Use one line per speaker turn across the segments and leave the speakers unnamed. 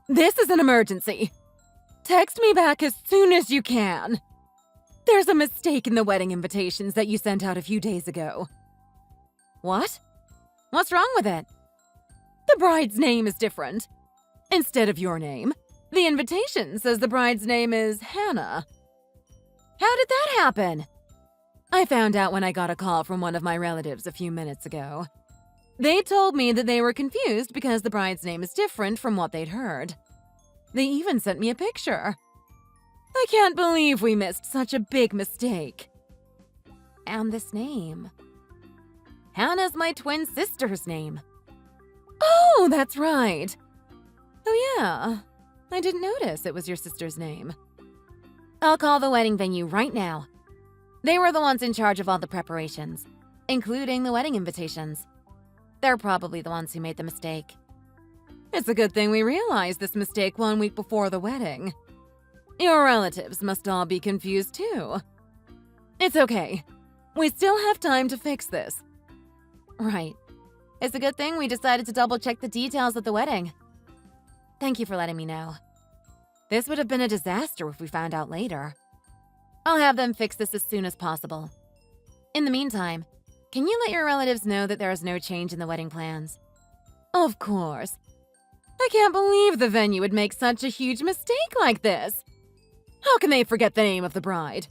This is an emergency. Text me back as soon as you can. There's a mistake in the wedding invitations that you sent out a few days ago. What? What's wrong with it? The bride's name is different. Instead of your name, the invitation says the bride's name is Hannah. How did that happen? I found out when I got a call from one of my relatives a few minutes ago. They told me that they were confused because the bride's name is different from what they'd heard. They even sent me a picture. I can't believe we missed such a big mistake. And this name. Hannah's my twin sister's name. Oh, that's right. Oh yeah, I didn't notice it was your sister's name. I'll call the wedding venue right now. They were the ones in charge of all the preparations, including the wedding invitations. They're probably the ones who made the mistake. It's a good thing we realized this mistake 1 week before the wedding. Your relatives must all be confused too. It's okay. We still have time to fix this. Right. It's a good thing we decided to double-check the details of the wedding. Thank you for letting me know. This would have been a disaster if we found out later. I'll have them fix this as soon as possible. In the meantime, can you let your relatives know that there is no change in the wedding plans? Of course. I can't believe the venue would make such a huge mistake like this. How can they forget the name of the bride?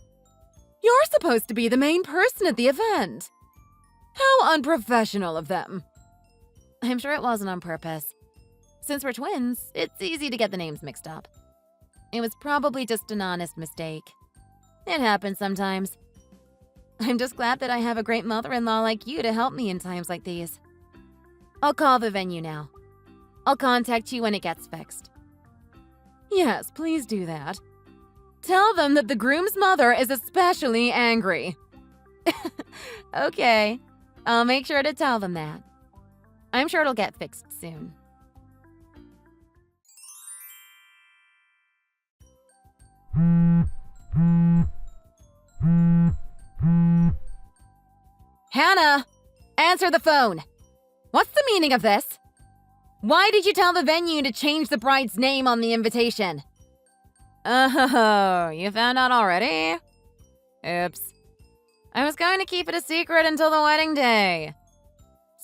You're supposed to be the main person at the event. How unprofessional of them. I'm sure it wasn't on purpose. Since we're twins, it's easy to get the names mixed up. It was probably just an honest mistake. It happens sometimes. I'm just glad that I have a great mother-in-law like you to help me in times like these. I'll call the venue now. I'll contact you when it gets fixed. Yes, please do that. Tell them that the groom's mother is especially angry. Okay, I'll make sure to tell them that. I'm sure it'll get fixed soon. Hannah, answer the phone. What's the meaning of this? Why did you tell the venue to change the bride's name on the invitation? Oh, you found out already? Oops. I was going to keep it a secret until the wedding day.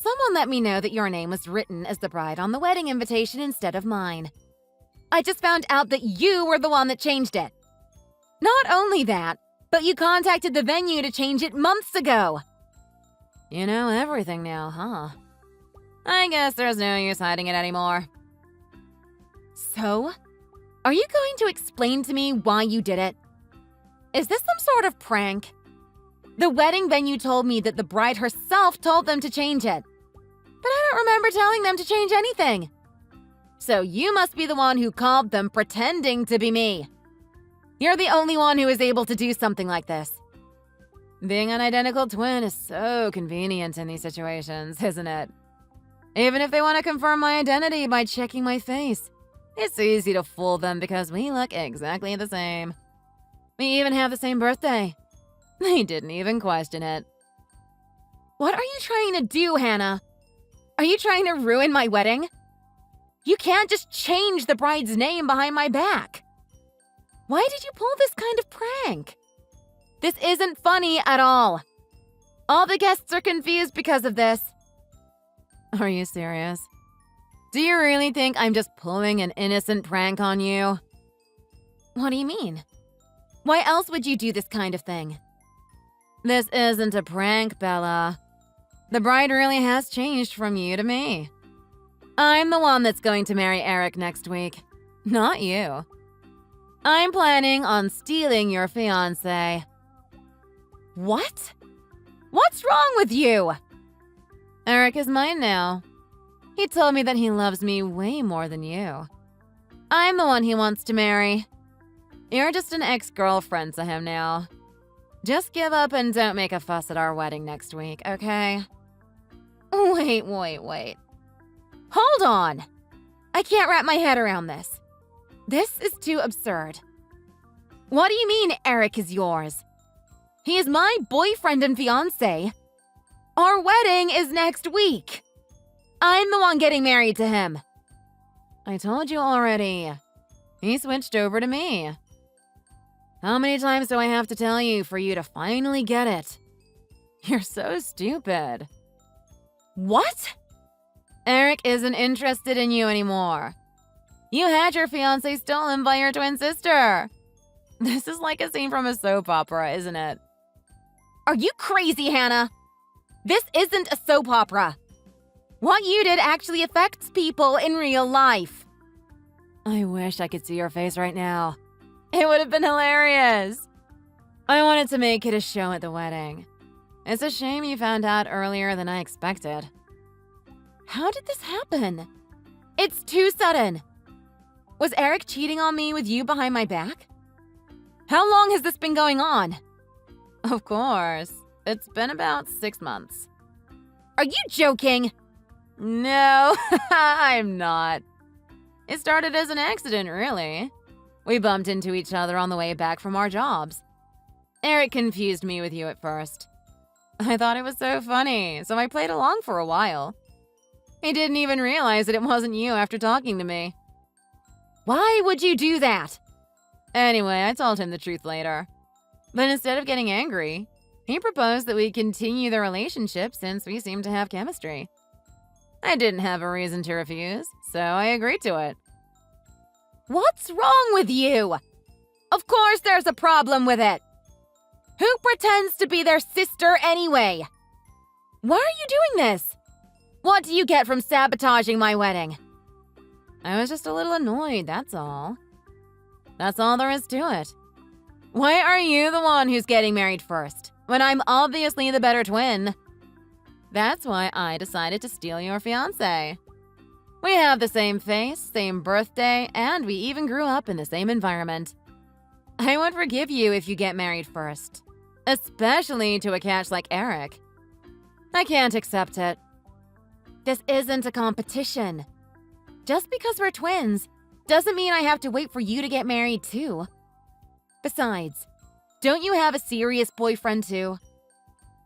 Someone let me know that your name was written as the bride on the wedding invitation instead of mine. I just found out that you were the one that changed it. Not only that, but you contacted the venue to change it months ago. You know everything now, huh? I guess there's no use hiding it anymore. So, are you going to explain to me why you did it? Is this some sort of prank? The wedding venue told me that the bride herself told them to change it. But I don't remember telling them to change anything. So you must be the one who called them pretending to be me. You're the only one who is able to do something like this. Being an identical twin is so convenient in these situations, isn't it? Even if they want to confirm my identity by checking my face, it's easy to fool them because we look exactly the same. We even have the same birthday. They didn't even question it. What are you trying to do, Hannah? Are you trying to ruin my wedding? You can't just change the bride's name behind my back. Why did you pull this kind of prank? This isn't funny at all. All the guests are confused because of this. Are you serious? Do you really think I'm just pulling an innocent prank on you? What do you mean? Why else would you do this kind of thing? This isn't a prank, Bella. The bride really has changed from you to me. I'm the one that's going to marry Eric next week, not you. I'm planning on stealing your fiancé. What? What's wrong with you? Eric is mine now. He told me that he loves me way more than you. I'm the one he wants to marry. You're just an ex-girlfriend to him now. Just give up and don't make a fuss at our wedding next week, okay? Wait. Hold on! I can't wrap my head around this. This is too absurd. What do you mean Eric is yours? He is my boyfriend and fiancé. Our wedding is next week. I'm the one getting married to him. I told you already. He switched over to me. How many times do I have to tell you for you to finally get it? You're so stupid. What? Eric isn't interested in you anymore. You had your fiancé stolen by your twin sister. This is like a scene from a soap opera, isn't it? Are you crazy, Hannah? This isn't a soap opera. What you did actually affects people in real life. I wish I could see your face right now. It would have been hilarious. I wanted to make it a show at the wedding. It's a shame you found out earlier than I expected. How did this happen? It's too sudden. Was Eric cheating on me with you behind my back? How long has this been going on? Of course. It's been about 6 months. Are you joking? No, I'm not. It started as an accident, really. We bumped into each other on the way back from our jobs. Eric confused me with you at first. I thought it was so funny, so I played along for a while. He didn't even realize that it wasn't you after talking to me. Why would you do that? Anyway, I told him the truth later. But instead of getting angry, he proposed that we continue the relationship since we seem to have chemistry. I didn't have a reason to refuse, so I agreed to it. What's wrong with you? Of course there's a problem with it. Who pretends to be their sister anyway? Why are you doing this? What do you get from sabotaging my wedding? I was just a little annoyed, that's all. That's all there is to it. Why are you the one who's getting married first, when I'm obviously the better twin? That's why I decided to steal your fiancé. We have the same face, same birthday, and we even grew up in the same environment. I would forgive you if you get married first, especially to a catch like Eric. I can't accept it. This isn't a competition. Just because we're twins doesn't mean I have to wait for you to get married too. Besides, don't you have a serious boyfriend too?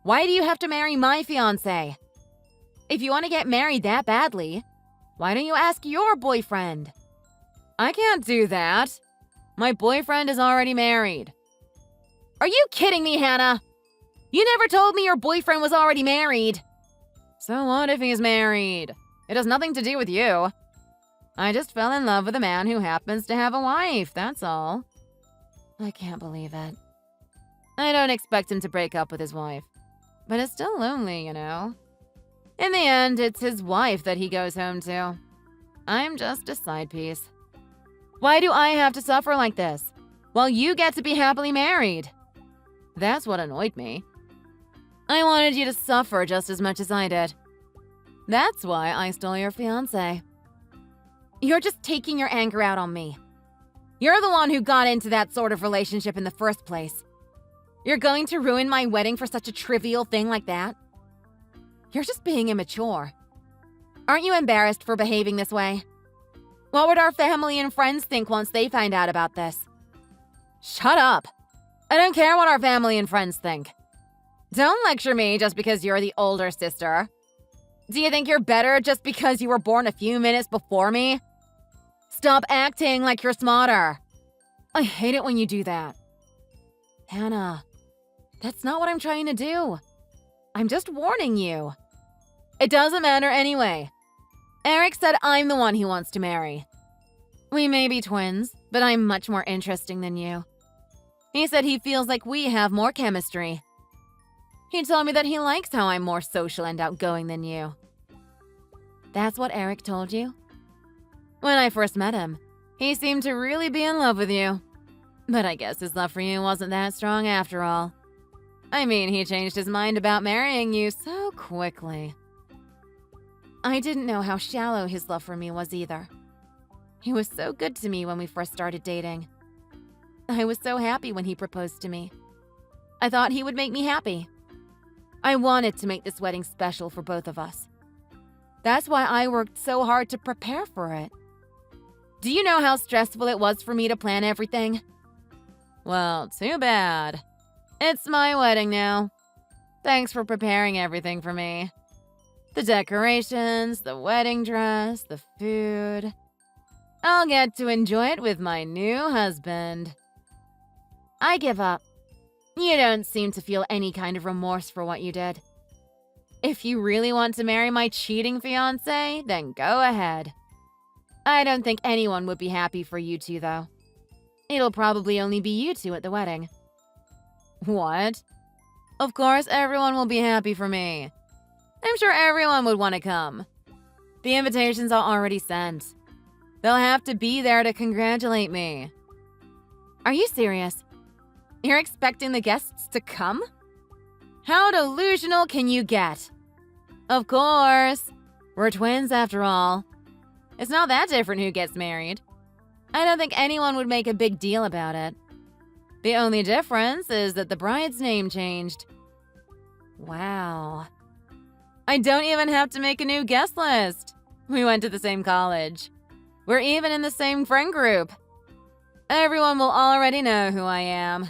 Why do you have to marry my fiancé? If you want to get married that badly, why don't you ask your boyfriend? I can't do that. My boyfriend is already married. Are you kidding me, Hannah? You never told me your boyfriend was already married. So what if he's married? It has nothing to do with you. I just fell in love with a man who happens to have a wife, that's all. I can't believe it. I don't expect him to break up with his wife. But it's still lonely, you know. In the end, it's his wife that he goes home to. I'm just a side piece. Why do I have to suffer like this, while you get to be happily married? That's what annoyed me. I wanted you to suffer just as much as I did. That's why I stole your fiancé. You're just taking your anger out on me. You're the one who got into that sort of relationship in the first place. You're going to ruin my wedding for such a trivial thing like that? You're just being immature. Aren't you embarrassed for behaving this way? What would our family and friends think once they find out about this? Shut up. I don't care what our family and friends think. Don't lecture me just because you're the older sister. Do you think you're better just because you were born a few minutes before me? Stop acting like you're smarter. I hate it when you do that. Hannah, that's not what I'm trying to do. I'm just warning you. It doesn't matter anyway. Eric said I'm the one he wants to marry. We may be twins, but I'm much more interesting than you. He said he feels like we have more chemistry. He told me that he likes how I'm more social and outgoing than you. That's what Eric told you? When I first met him, he seemed to really be in love with you. But I guess his love for you wasn't that strong after all. I mean, he changed his mind about marrying you so quickly. I didn't know how shallow his love for me was either. He was so good to me when we first started dating. I was so happy when he proposed to me. I thought he would make me happy. I wanted to make this wedding special for both of us. That's why I worked so hard to prepare for it. Do you know how stressful it was for me to plan everything? Well, too bad. It's my wedding now. Thanks for preparing everything for me. The decorations, the wedding dress, the food. I'll get to enjoy it with my new husband. I give up. You don't seem to feel any kind of remorse for what you did. If you really want to marry my cheating fiancé, then go ahead. I don't think anyone would be happy for you two, though. It'll probably only be you two at the wedding. What? Of course everyone will be happy for me. I'm sure everyone would want to come. The invitations are already sent. They'll have to be there to congratulate me. Are you serious? You're expecting the guests to come? How delusional can you get? Of course. We're twins after all. It's not that different who gets married. I don't think anyone would make a big deal about it. The only difference is that the bride's name changed. Wow. I don't even have to make a new guest list. We went to the same college. We're even in the same friend group. Everyone will already know who I am.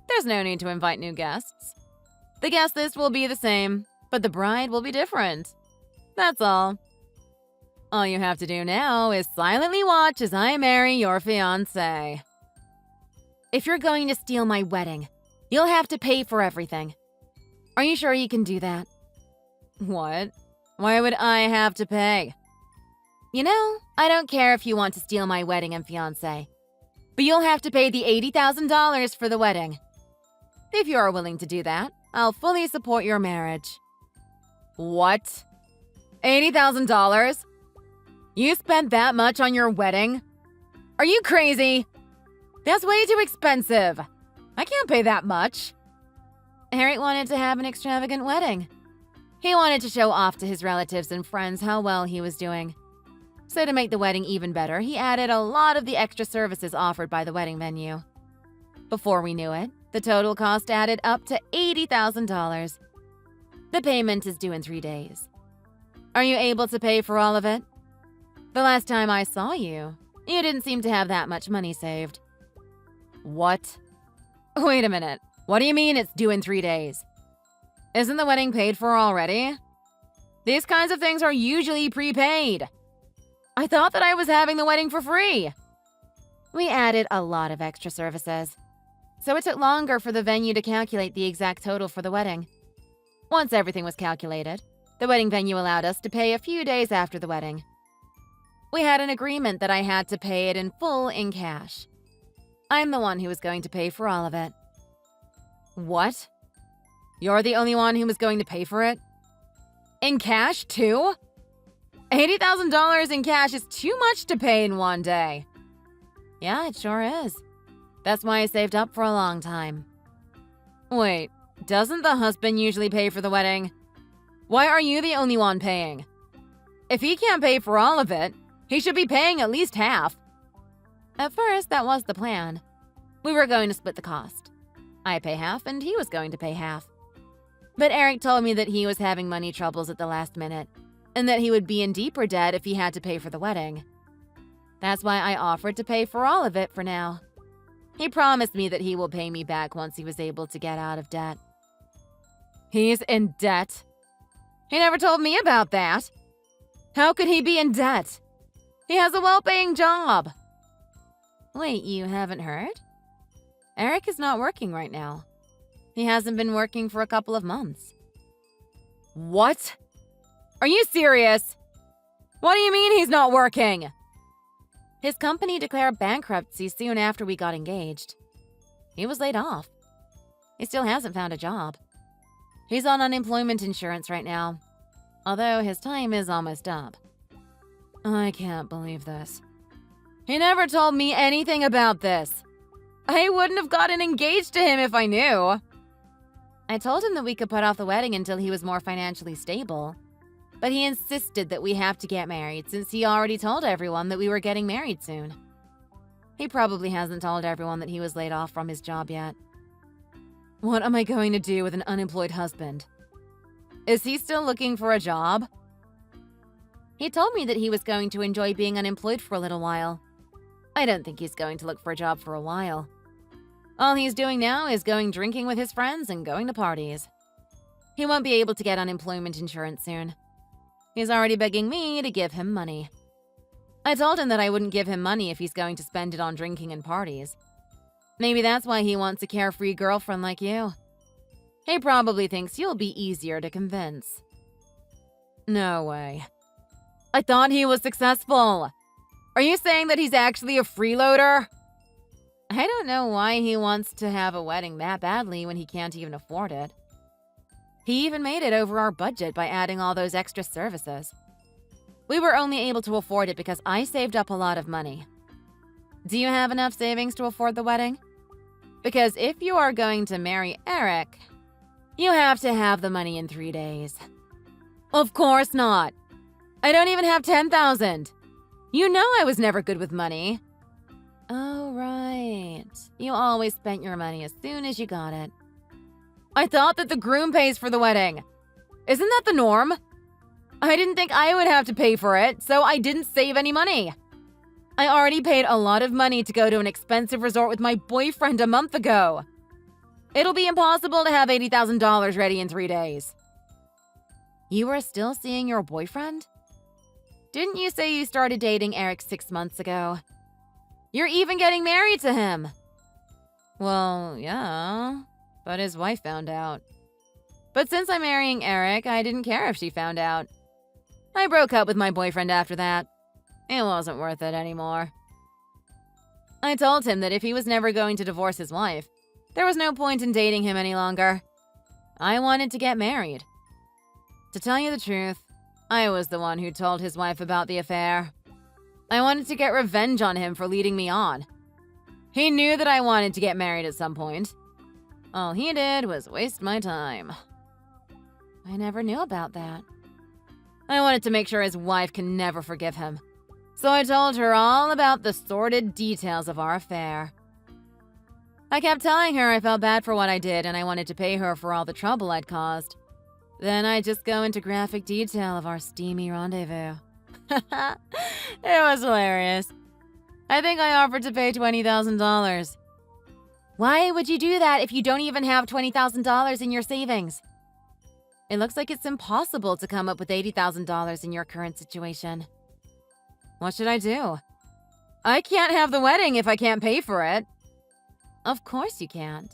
There's no need to invite new guests. The guest list will be the same, but the bride will be different. That's all. All you have to do now is silently watch as I marry your fiancé. If you're going to steal my wedding, you'll have to pay for everything. Are you sure you can do that? What? Why would I have to pay? You know, I don't care if you want to steal my wedding and fiancé, but you'll have to pay the $80,000 for the wedding. If you are willing to do that, I'll fully support your marriage. What? $80,000? You spent that much on your wedding? Are you crazy? That's way too expensive. I can't pay that much. Eric wanted to have an extravagant wedding. He wanted to show off to his relatives and friends how well he was doing. So to make the wedding even better, he added a lot of the extra services offered by the wedding venue. Before we knew it, the total cost added up to $80,000. The payment is due in 3 days. Are you able to pay for all of it? The last time I saw you, you didn't seem to have that much money saved. What? Wait a minute. What do you mean it's due in 3 days? Isn't the wedding paid for already? These kinds of things are usually prepaid. I thought that I was having the wedding for free. We added a lot of extra services, so it took longer for the venue to calculate the exact total for the wedding. Once everything was calculated, the wedding venue allowed us to pay a few days after the wedding. We had an agreement that I had to pay it in full in cash. I'm the one who was going to pay for all of it. What? You're the only one who was going to pay for it? In cash, too? $80,000 in cash is too much to pay in one day. Yeah, it sure is. That's why I saved up for a long time. Wait, doesn't the husband usually pay for the wedding? Why are you the only one paying? If he can't pay for all of it, he should be paying at least half. At first, that was the plan. We were going to split the cost. I pay half and he was going to pay half. But Eric told me that he was having money troubles at the last minute, and that he would be in deeper debt if he had to pay for the wedding. That's why I offered to pay for all of it for now. He promised me that he will pay me back once he was able to get out of debt. He's in debt? He never told me about that. How could he be in debt? He has a well-paying job. Wait, you haven't heard? Eric is not working right now. He hasn't been working for a couple of months. What? Are you serious? What do you mean he's not working? His company declared bankruptcy soon after we got engaged. He was laid off. He still hasn't found a job. He's on unemployment insurance right now, although his time is almost up. I can't believe this. He never told me anything about this. I wouldn't have gotten engaged to him if I knew. I told him that we could put off the wedding until he was more financially stable, but he insisted that we have to get married since he already told everyone that we were getting married soon. He probably hasn't told everyone that he was laid off from his job yet. What am I going to do with an unemployed husband? Is he still looking for a job? He told me that he was going to enjoy being unemployed for a little while. I don't think he's going to look for a job for a while. All he's doing now is going drinking with his friends and going to parties. He won't be able to get unemployment insurance soon. He's already begging me to give him money. I told him that I wouldn't give him money if he's going to spend it on drinking and parties. Maybe that's why he wants a carefree girlfriend like you. He probably thinks you'll be easier to convince. No way. I thought he was successful. Are you saying that he's actually a freeloader? I don't know why he wants to have a wedding that badly when he can't even afford it. He even made it over our budget by adding all those extra services. We were only able to afford it because I saved up a lot of money. Do you have enough savings to afford the wedding? Because if you are going to marry Eric, you have to have the money in 3 days. Of course not. I don't even have $10,000. You know I was never good with money. Oh, right. You always spent your money as soon as you got it. I thought that the groom pays for the wedding. Isn't that the norm? I didn't think I would have to pay for it, so I didn't save any money. I already paid a lot of money to go to an expensive resort with my boyfriend a month ago. It'll be impossible to have $80,000 ready in 3 days. You were still seeing your boyfriend? Didn't you say you started dating Eric 6 months ago? You're even getting married to him. Well, yeah, but his wife found out. But since I'm marrying Eric, I didn't care if she found out. I broke up with my boyfriend after that. It wasn't worth it anymore. I told him that if he was never going to divorce his wife, there was no point in dating him any longer. I wanted to get married. To tell you the truth, I was the one who told his wife about the affair. I wanted to get revenge on him for leading me on. He knew that I wanted to get married at some point. All he did was waste my time. I never knew about that. I wanted to make sure his wife can never forgive him. So I told her all about the sordid details of our affair. I kept telling her I felt bad for what I did and I wanted to pay her for all the trouble I'd caused. Then I'd just go into graphic detail of our steamy rendezvous. It was hilarious. I think I offered to pay $20,000. Why would you do that if you don't even have $20,000 in your savings? It looks like it's impossible to come up with $80,000 in your current situation. What should I do? I can't have the wedding if I can't pay for it. Of course you can't.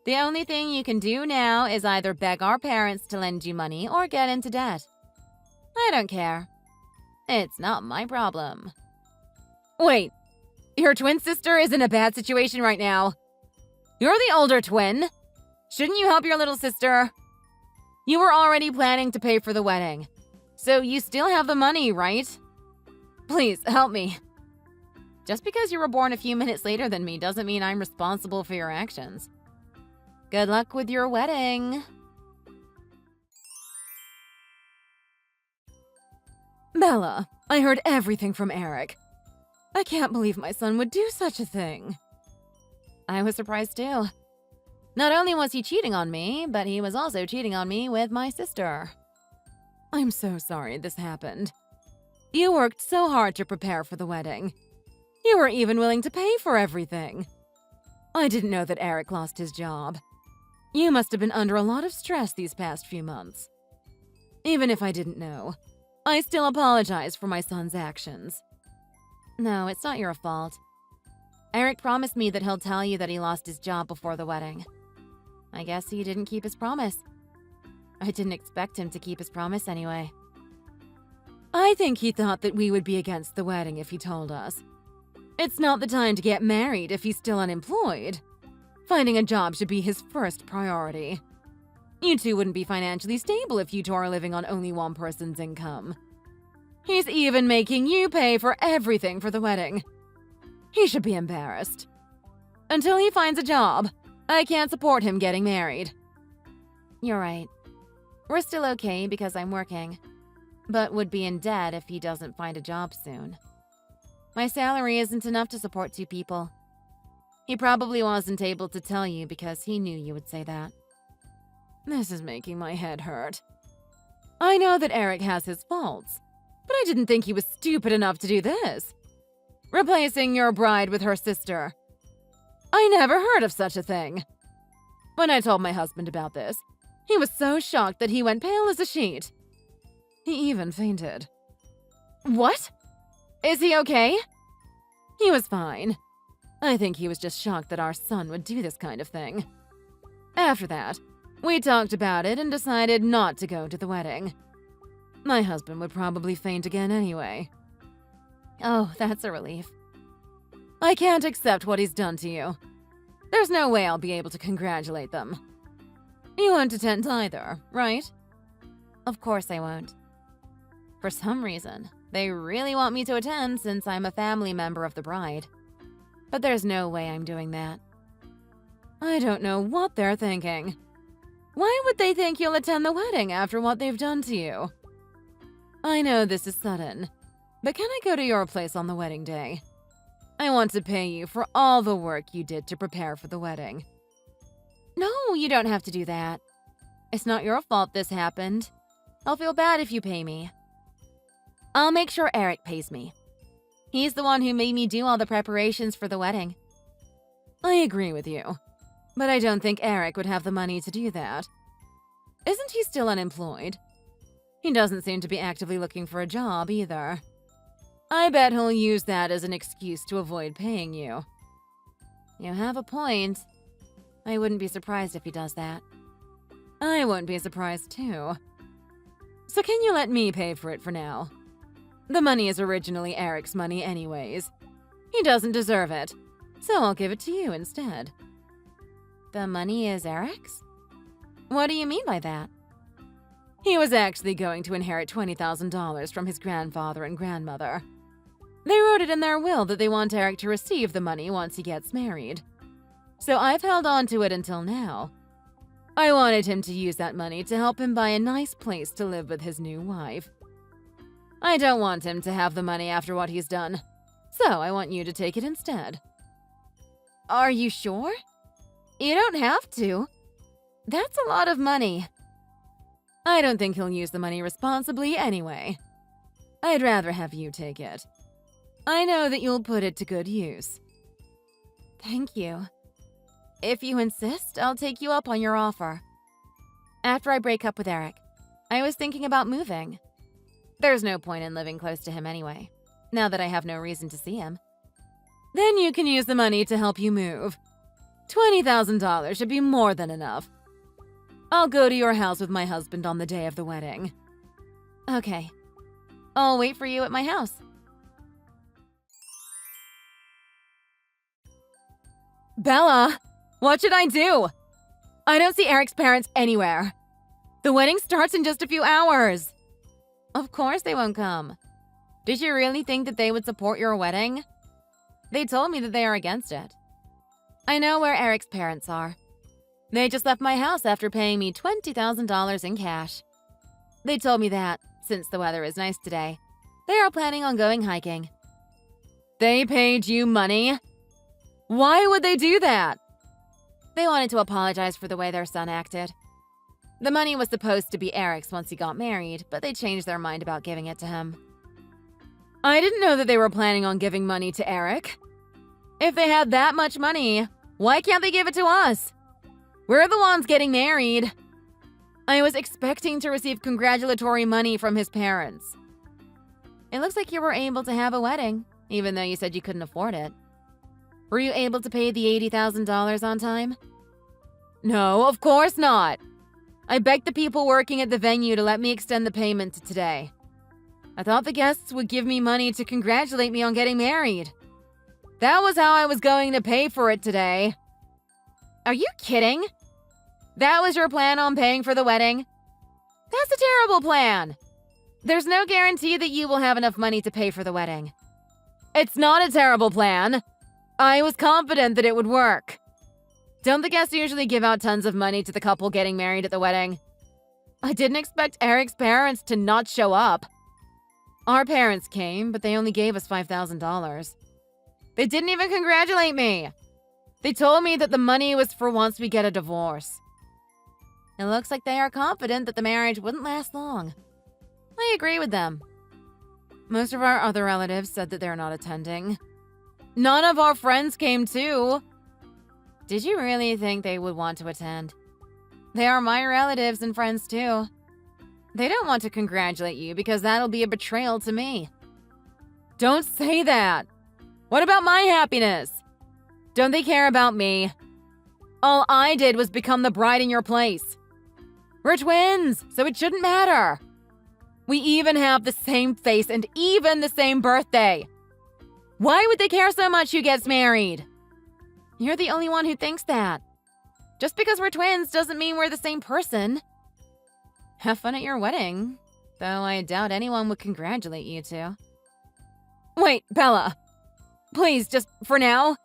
The only thing you can do now is either beg our parents to lend you money or get into debt. I don't care. It's not my problem. Wait, your twin sister is in a bad situation right now. You're the older twin. Shouldn't you help your little sister? You were already planning to pay for the wedding, so you still have the money, right? Please, help me. Just because you were born a few minutes later than me doesn't mean I'm responsible for your actions. Good luck with your wedding. Bella, I heard everything from Eric. I can't believe my son would do such a thing. I was surprised too. Not only was he cheating on me, but he was also cheating on me with my sister. I'm so sorry this happened. You worked so hard to prepare for the wedding. You were even willing to pay for everything. I didn't know that Eric lost his job. You must have been under a lot of stress these past few months. Even if I didn't know, I still apologize for my son's actions. No, it's not your fault. Eric promised me that he'll tell you that he lost his job before the wedding. I guess he didn't keep his promise. I didn't expect him to keep his promise anyway. I think he thought that we would be against the wedding if he told us. It's not the time to get married if he's still unemployed. Finding a job should be his first priority. You two wouldn't be financially stable if you two are living on only one person's income. He's even making you pay for everything for the wedding. He should be embarrassed. Until he finds a job, I can't support him getting married. You're right. We're still okay because I'm working, but would be in debt if he doesn't find a job soon. My salary isn't enough to support 2 people. He probably wasn't able to tell you because he knew you would say that. This is making my head hurt. I know that Eric has his faults, but I didn't think he was stupid enough to do this. Replacing your bride with her sister. I never heard of such a thing. When I told my husband about this, he was so shocked that he went pale as a sheet. He even fainted. What? Is he okay? He was fine. I think he was just shocked that our son would do this kind of thing. After that, we talked about it and decided not to go to the wedding. My husband would probably faint again anyway. Oh, that's a relief. I can't accept what he's done to you. There's no way I'll be able to congratulate them. You won't attend either, right? Of course I won't. For some reason, they really want me to attend since I'm a family member of the bride. But there's no way I'm doing that. I don't know what they're thinking. Why would they think you'll attend the wedding after what they've done to you? I know this is sudden, but can I go to your place on the wedding day? I want to pay you for all the work you did to prepare for the wedding. No, you don't have to do that. It's not your fault this happened. I'll feel bad if you pay me. I'll make sure Eric pays me. He's the one who made me do all the preparations for the wedding. I agree with you, but I don't think Eric would have the money to do that. Isn't he still unemployed? He doesn't seem to be actively looking for a job either. I bet he'll use that as an excuse to avoid paying you. You have a point. I wouldn't be surprised if he does that. I won't be surprised too. So can you let me pay for it for now? The money is originally Eric's money anyways. He doesn't deserve it, so I'll give it to you instead. The money is Eric's? What do you mean by that? He was actually going to inherit $20,000 from his grandfather and grandmother. They wrote it in their will that they want Eric to receive the money once he gets married. So I've held on to it until now. I wanted him to use that money to help him buy a nice place to live with his new wife. I don't want him to have the money after what he's done, so I want you to take it instead. Are you sure? You don't have to. That's a lot of money. I don't think he'll use the money responsibly anyway. I'd rather have you take it. I know that you'll put it to good use. Thank you. If you insist, I'll take you up on your offer. After I break up with Eric, I was thinking about moving. There's no point in living close to him anyway, now that I have no reason to see him. Then you can use the money to help you move. $20,000 should be more than enough. I'll go to your house with my husband on the day of the wedding. Okay. I'll wait for you at my house. Bella, what should I do? I don't see Eric's parents anywhere. The wedding starts in just a few hours. Of course they won't come. Did you really think that they would support your wedding? They told me that they are against it. I know where Eric's parents are. They just left my house after paying me $20,000 in cash. They told me that, since the weather is nice today, they are planning on going hiking. They paid you money? Why would they do that? They wanted to apologize for the way their son acted. The money was supposed to be Eric's once he got married, but they changed their mind about giving it to him. I didn't know that they were planning on giving money to Eric. If they had that much money, why can't they give it to us? We're the ones getting married. I was expecting to receive congratulatory money from his parents. It looks like you were able to have a wedding, even though you said you couldn't afford it. Were you able to pay the $80,000 on time? No, of course not. I begged the people working at the venue to let me extend the payment to today. I thought the guests would give me money to congratulate me on getting married. That was how I was going to pay for it today. Are you kidding? That was your plan on paying for the wedding? That's a terrible plan. There's no guarantee that you will have enough money to pay for the wedding. It's not a terrible plan. I was confident that it would work. Don't the guests usually give out tons of money to the couple getting married at the wedding? I didn't expect Eric's parents to not show up. Our parents came, but they only gave us $5,000. They didn't even congratulate me. They told me that the money was for once we get a divorce. It looks like they are confident that the marriage wouldn't last long. I agree with them. Most of our other relatives said that they're not attending. None of our friends came too. Did you really think they would want to attend? They are my relatives and friends too. They don't want to congratulate you because that'll be a betrayal to me. Don't say that. What about my happiness? Don't they care about me? All I did was become the bride in your place. We're twins, so it shouldn't matter. We even have the same face and even the same birthday. Why would they care so much who gets married? You're the only one who thinks that. Just because we're twins doesn't mean we're the same person. Have fun at your wedding, though I doubt anyone would congratulate you two. Wait, Bella. Please, just for now,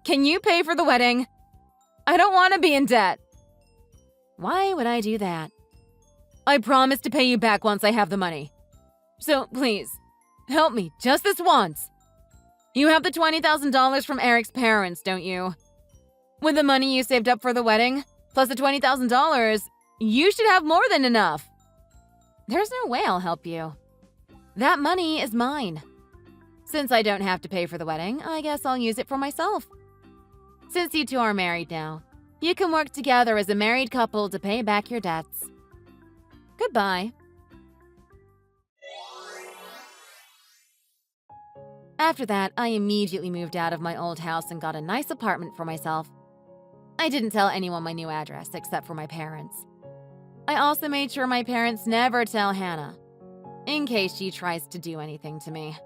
can you pay for the wedding? I don't want to be in debt. Why would I do that? I promise to pay you back once I have the money. So please, help me just this once. You have the $20,000 from Eric's parents, don't you? With the money you saved up for the wedding, plus the $20,000, you should have more than enough. There's no way I'll help you. That money is mine. Since I don't have to pay for the wedding, I guess I'll use it for myself. Since you two are married now, you can work together as a married couple to pay back your debts. Goodbye. After that, I immediately moved out of my old house and got a nice apartment for myself. I didn't tell anyone my new address except for my parents. I also made sure my parents never tell Hannah, in case she tries to do anything to me.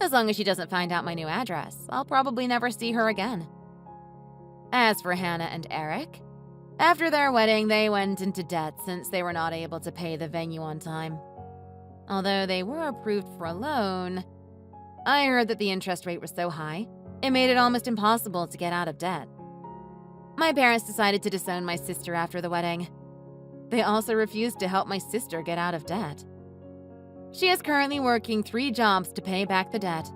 As long as she doesn't find out my new address, I'll probably never see her again. As for Hannah and Eric, after their wedding, they went into debt since they were not able to pay the venue on time. Although they were approved for a loan, I heard that the interest rate was so high, it made it almost impossible to get out of debt. My parents decided to disown my sister after the wedding. They also refused to help my sister get out of debt. She is currently working 3 jobs to pay back the debt,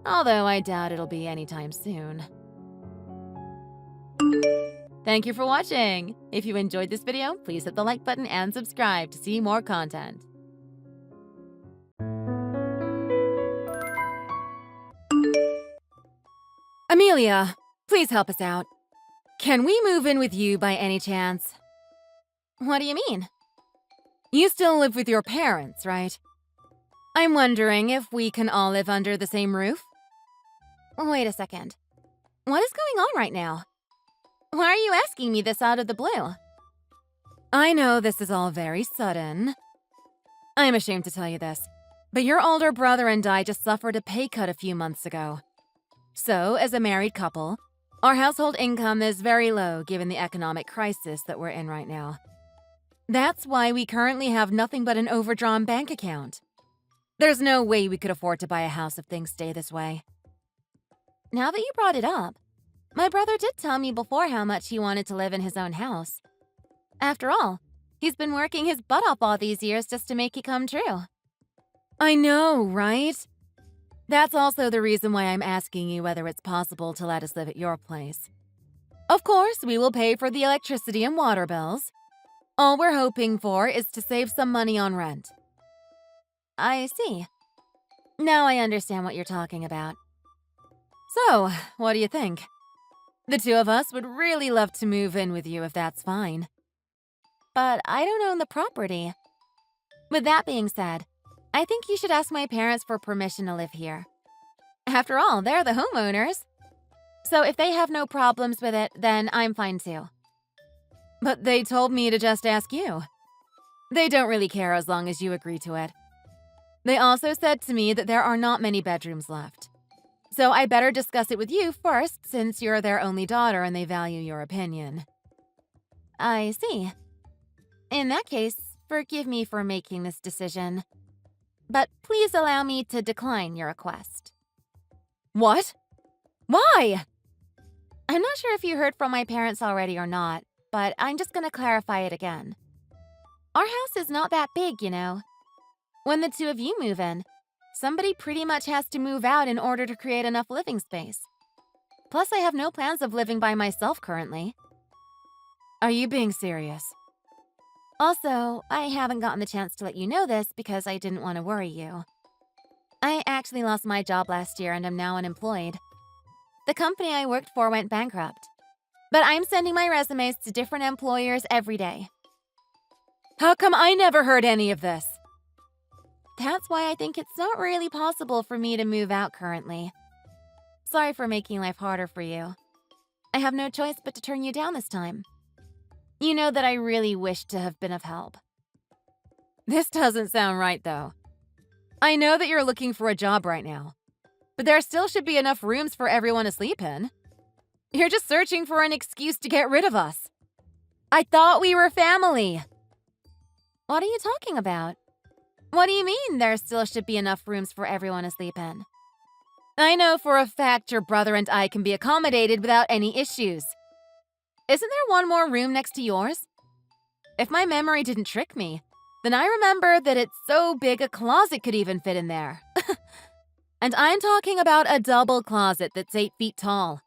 although I doubt it'll be anytime soon. Thank you for watching! If you enjoyed this video, please hit the like button and subscribe to see more content. Amelia, please help us out. Can we move in with you by any chance? What do you mean? You still live with your parents, right? I'm wondering if we can all live under the same roof? Wait a second. What is going on right now? Why are you asking me this out of the blue? I know this is all very sudden. I'm ashamed to tell you this, but your older brother and I just suffered a pay cut a few months ago. So, as a married couple, our household income is very low given the economic crisis that we're in right now. That's why we currently have nothing but an overdrawn bank account. There's no way we could afford to buy a house if things stay this way. Now that you brought it up, my brother did tell me before how much he wanted to live in his own house. After all, he's been working his butt off all these years just to make it come true. I know, right? That's also the reason why I'm asking you whether it's possible to let us live at your place. Of course, we will pay for the electricity and water bills. All we're hoping for is to save some money on rent. I see. Now I understand what you're talking about. So, what do you think? The two of us would really love to move in with you if that's fine. But I don't own the property. With that being said, I think you should ask my parents for permission to live here. After all, they're the homeowners. So if they have no problems with it, then I'm fine too. But they told me to just ask you. They don't really care as long as you agree to it. They also said to me that there are not many bedrooms left. So I better discuss it with you first since you're their only daughter and they value your opinion. I see. In that case, forgive me for making this decision. But please allow me to decline your request. What? Why? I'm not sure if you heard from my parents already or not, but I'm just gonna clarify it again. Our house is not that big, you know. When the two of you move in, somebody pretty much has to move out in order to create enough living space. Plus, I have no plans of living by myself currently. Are you being serious? Also, I haven't gotten the chance to let you know this because I didn't want to worry you. I actually lost my job last year and am now unemployed. The company I worked for went bankrupt. But I'm sending my resumes to different employers every day. How come I never heard any of this? That's why I think it's not really possible for me to move out currently. Sorry for making life harder for you. I have no choice but to turn you down this time. You know that I really wish to have been of help. This doesn't sound right, though. I know that you're looking for a job right now, but there still should be enough rooms for everyone to sleep in. You're just searching for an excuse to get rid of us. I thought we were family. What are you talking about? What do you mean there still should be enough rooms for everyone to sleep in? I know for a fact your brother and I can be accommodated without any issues. Isn't there one more room next to yours? If my memory didn't trick me, then I remember that it's so big a closet could even fit in there. And I'm talking about a double closet that's 8 feet tall.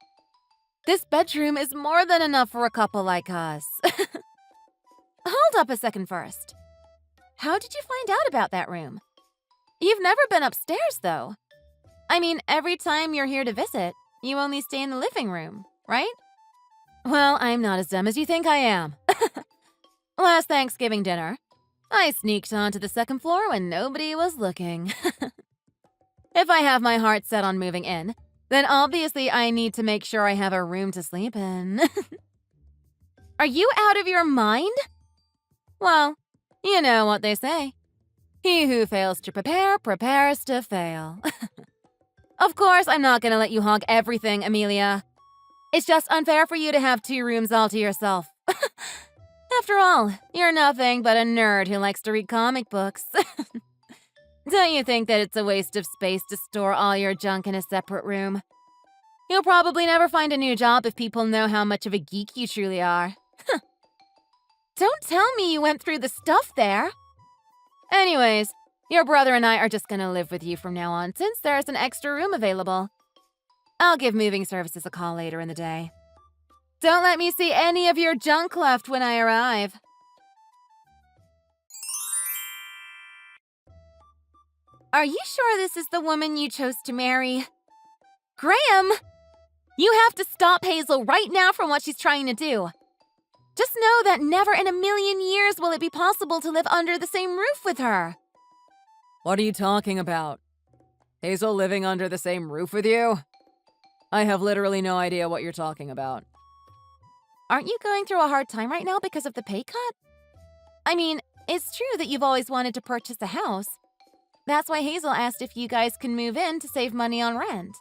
This bedroom is more than enough for a couple like us. Hold up a second first. How did you find out about that room? You've never been upstairs, though. I mean, every time you're here to visit, you only stay in the living room, right? Well, I'm not as dumb as you think I am. Last Thanksgiving dinner, I sneaked onto the second floor when nobody was looking. If I have my heart set on moving in, then obviously I need to make sure I have a room to sleep in. Are you out of your mind? Well, you know what they say. He who fails to prepare, prepares to fail. Of course, I'm not gonna let you hog everything, Amelia. It's just unfair for you to have 2 rooms all to yourself. After all, you're nothing but a nerd who likes to read comic books. Don't you think that it's a waste of space to store all your junk in a separate room? You'll probably never find a new job if people know how much of a geek you truly are. Don't tell me you went through the stuff there. Anyways, your brother and I are just gonna live with you from now on since there's an extra room available. I'll give moving services a call later in the day. Don't let me see any of your junk left when I arrive. Are you sure this is the woman you chose to marry? Graham! You have to stop Hazel right now from what she's trying to do. Just know that never in a million years will it be possible to live under the same roof with her.
What are you talking about? Hazel living under the same roof with you? I have literally no idea what you're talking about.
Aren't you going through a hard time right now because of the pay cut? I mean, it's true that you've always wanted to purchase a house. That's why Hazel asked if you guys can move in to save money on rent.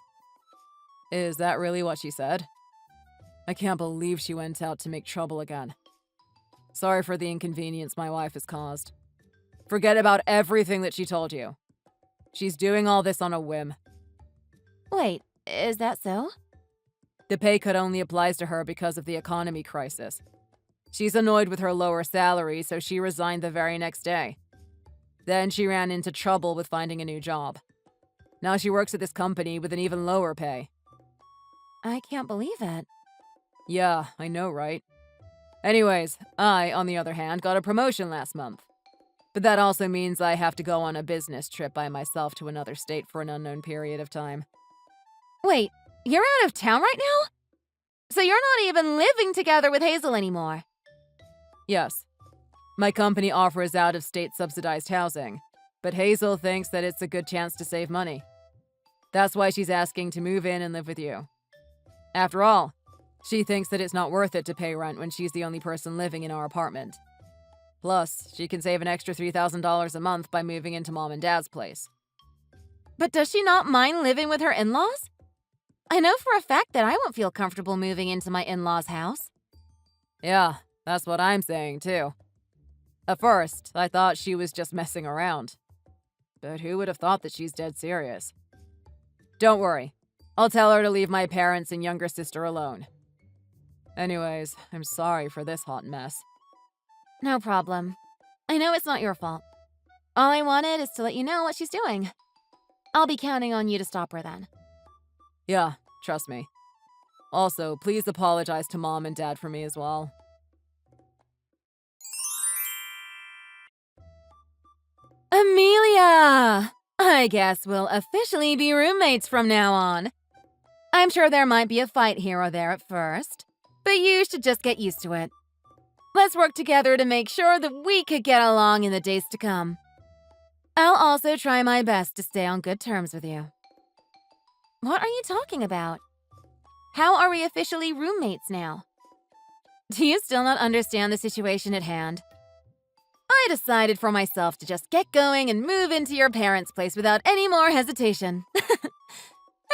Is that really what she said? I can't believe she went out to make trouble again. Sorry for the inconvenience my wife has caused. Forget about everything that she told you. She's doing all this on a whim.
Wait, is that so?
The pay cut only applies to her because of the economy crisis. She's annoyed with her lower salary, so she resigned the very next day. Then she ran into trouble with finding a new job. Now she works at this company with an even lower pay.
I can't believe it.
Yeah, I know, right? Anyways, I, on the other hand, got a promotion last month. But that also means I have to go on a business trip by myself to another state for an unknown period of time.
Wait, you're out of town right now? So you're not even living together with Hazel anymore?
Yes. My company offers out-of-state subsidized housing, but Hazel thinks that it's a good chance to save money. That's why she's asking to move in and live with you. After all, she thinks that it's not worth it to pay rent when she's the only person living in our apartment. Plus, she can save an extra $3,000 a month by moving into Mom and Dad's place.
But does she not mind living with her in-laws? I know for a fact that I won't feel comfortable moving into my in-laws' house.
Yeah, that's what I'm saying, too. At first, I thought she was just messing around. But who would have thought that she's dead serious? Don't worry. I'll tell her to leave my parents and younger sister alone. Anyways, I'm sorry for this hot mess.
No problem. I know it's not your fault. All I wanted is to let you know what she's doing. I'll be counting on you to stop her then.
Yeah, trust me. Also, please apologize to Mom and Dad for me as well.
Amelia! I guess we'll officially be roommates from now on. I'm sure there might be a fight here or there at first, but you should just get used to it. Let's work together to make sure that we could get along in the days to come. I'll also try my best to stay on good terms with you. What are you talking about? How are we officially roommates now? Do you still not understand the situation at hand? I decided for myself to just get going and move into your parents' place without any more hesitation.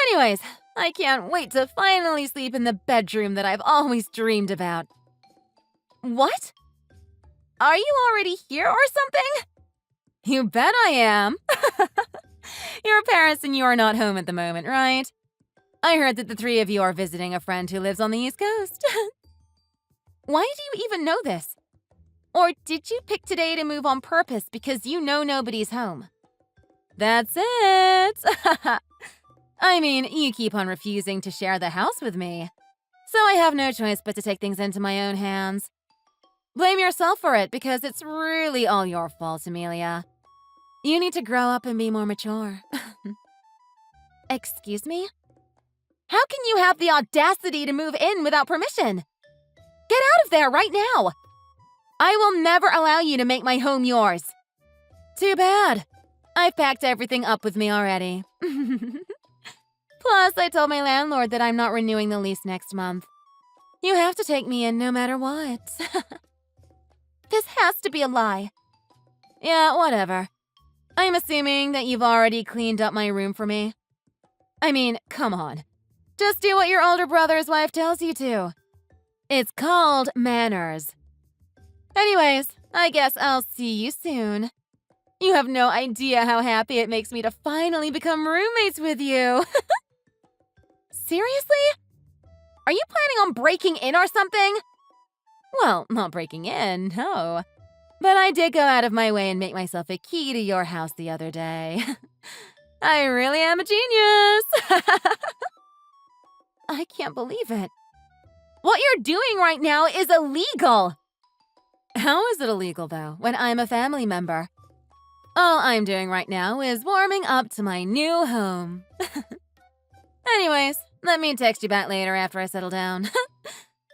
Anyways, I can't wait to finally sleep in the bedroom that I've always dreamed about. What? Are you already here or something? You bet I am. Your parents and you are not home at the moment, right? I heard that the three of you are visiting a friend who lives on the East Coast. Why do you even know this? Or did you pick today to move on purpose because you know nobody's home? That's it! I mean, you keep on refusing to share the house with me. So I have no choice but to take things into my own hands. Blame yourself for it because it's really all your fault, Amelia. You need to grow up and be more mature. Excuse me? How can you have the audacity to move in without permission? Get out of there right now! I will never allow you to make my home yours. Too bad. I've packed everything up with me already. Plus, I told my landlord that I'm not renewing the lease next month. You have to take me in no matter what. This has to be a lie. Yeah, whatever. I'm assuming that you've already cleaned up my room for me. I mean, come on. Just do what your older brother's wife tells you to. It's called manners. Anyways, I guess I'll see you soon. You have no idea how happy it makes me to finally become roommates with you. Seriously? Are you planning on breaking in or something? Well, not breaking in, no. But I did go out of my way and make myself a key to your house the other day. I really am a genius. I can't believe it. What you're doing right now is illegal. How is it illegal, though, when I'm a family member? All I'm doing right now is warming up to my new home. Anyways, let me text you back later after I settle down.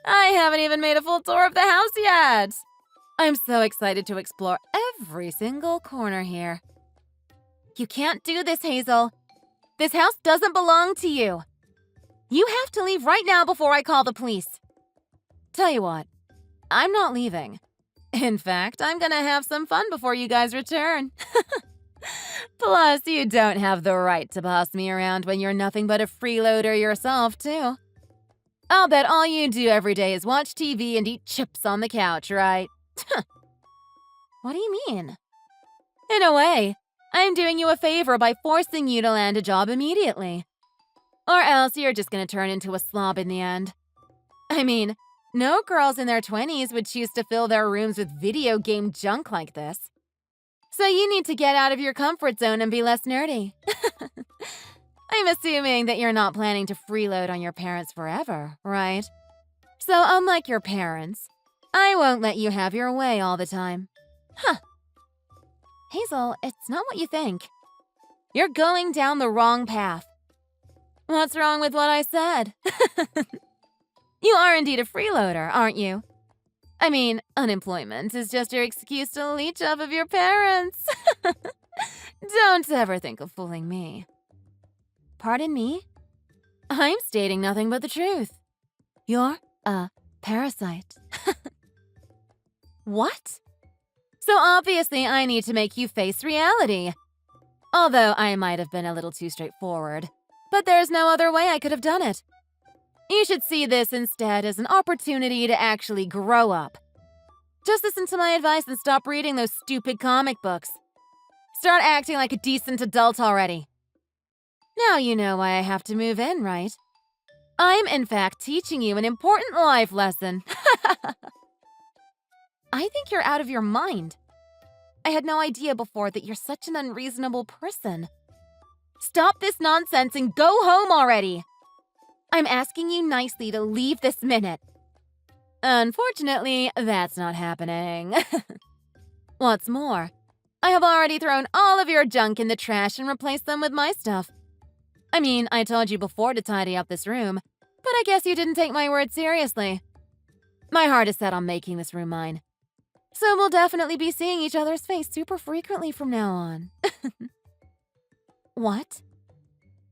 I haven't even made a full tour of the house yet. I'm so excited to explore every single corner here. You can't do this, Hazel. This house doesn't belong to you. You have to leave right now before I call the police. Tell you what, I'm not leaving. In fact, I'm gonna have some fun before you guys return. Plus, you don't have the right to boss me around when you're nothing but a freeloader yourself, too. I'll bet all you do every day is watch TV and eat chips on the couch, right? What do you mean? In a way, I'm doing you a favor by forcing you to land a job immediately. Or else you're just gonna turn into a slob in the end. I mean, no girls in their 20s would choose to fill their rooms with video game junk like this. So you need to get out of your comfort zone and be less nerdy. I'm assuming that you're not planning to freeload on your parents forever, right? So unlike your parents, I won't let you have your way all the time. Huh. Hazel, it's not what you think. You're going down the wrong path. What's wrong with what I said? You are indeed a freeloader, aren't you? I mean, unemployment is just your excuse to leech off of your parents. Don't ever think of fooling me. Pardon me? I'm stating nothing but the truth. You're a parasite. What? So obviously I need to make you face reality. Although I might have been a little too straightforward. But there's no other way I could have done it. You should see this instead as an opportunity to actually grow up. Just listen to my advice and stop reading those stupid comic books. Start acting like a decent adult already. Now you know why I have to move in, right? I'm in fact teaching you an important life lesson. I think you're out of your mind. I had no idea before that you're such an unreasonable person. Stop this nonsense and go home already! I'm asking you nicely to leave this minute. Unfortunately, that's not happening. What's more, I have already thrown all of your junk in the trash and replaced them with my stuff. I mean, I told you before to tidy up this room, but I guess you didn't take my word seriously. My heart is set on making this room mine. So we'll definitely be seeing each other's face super frequently from now on. What?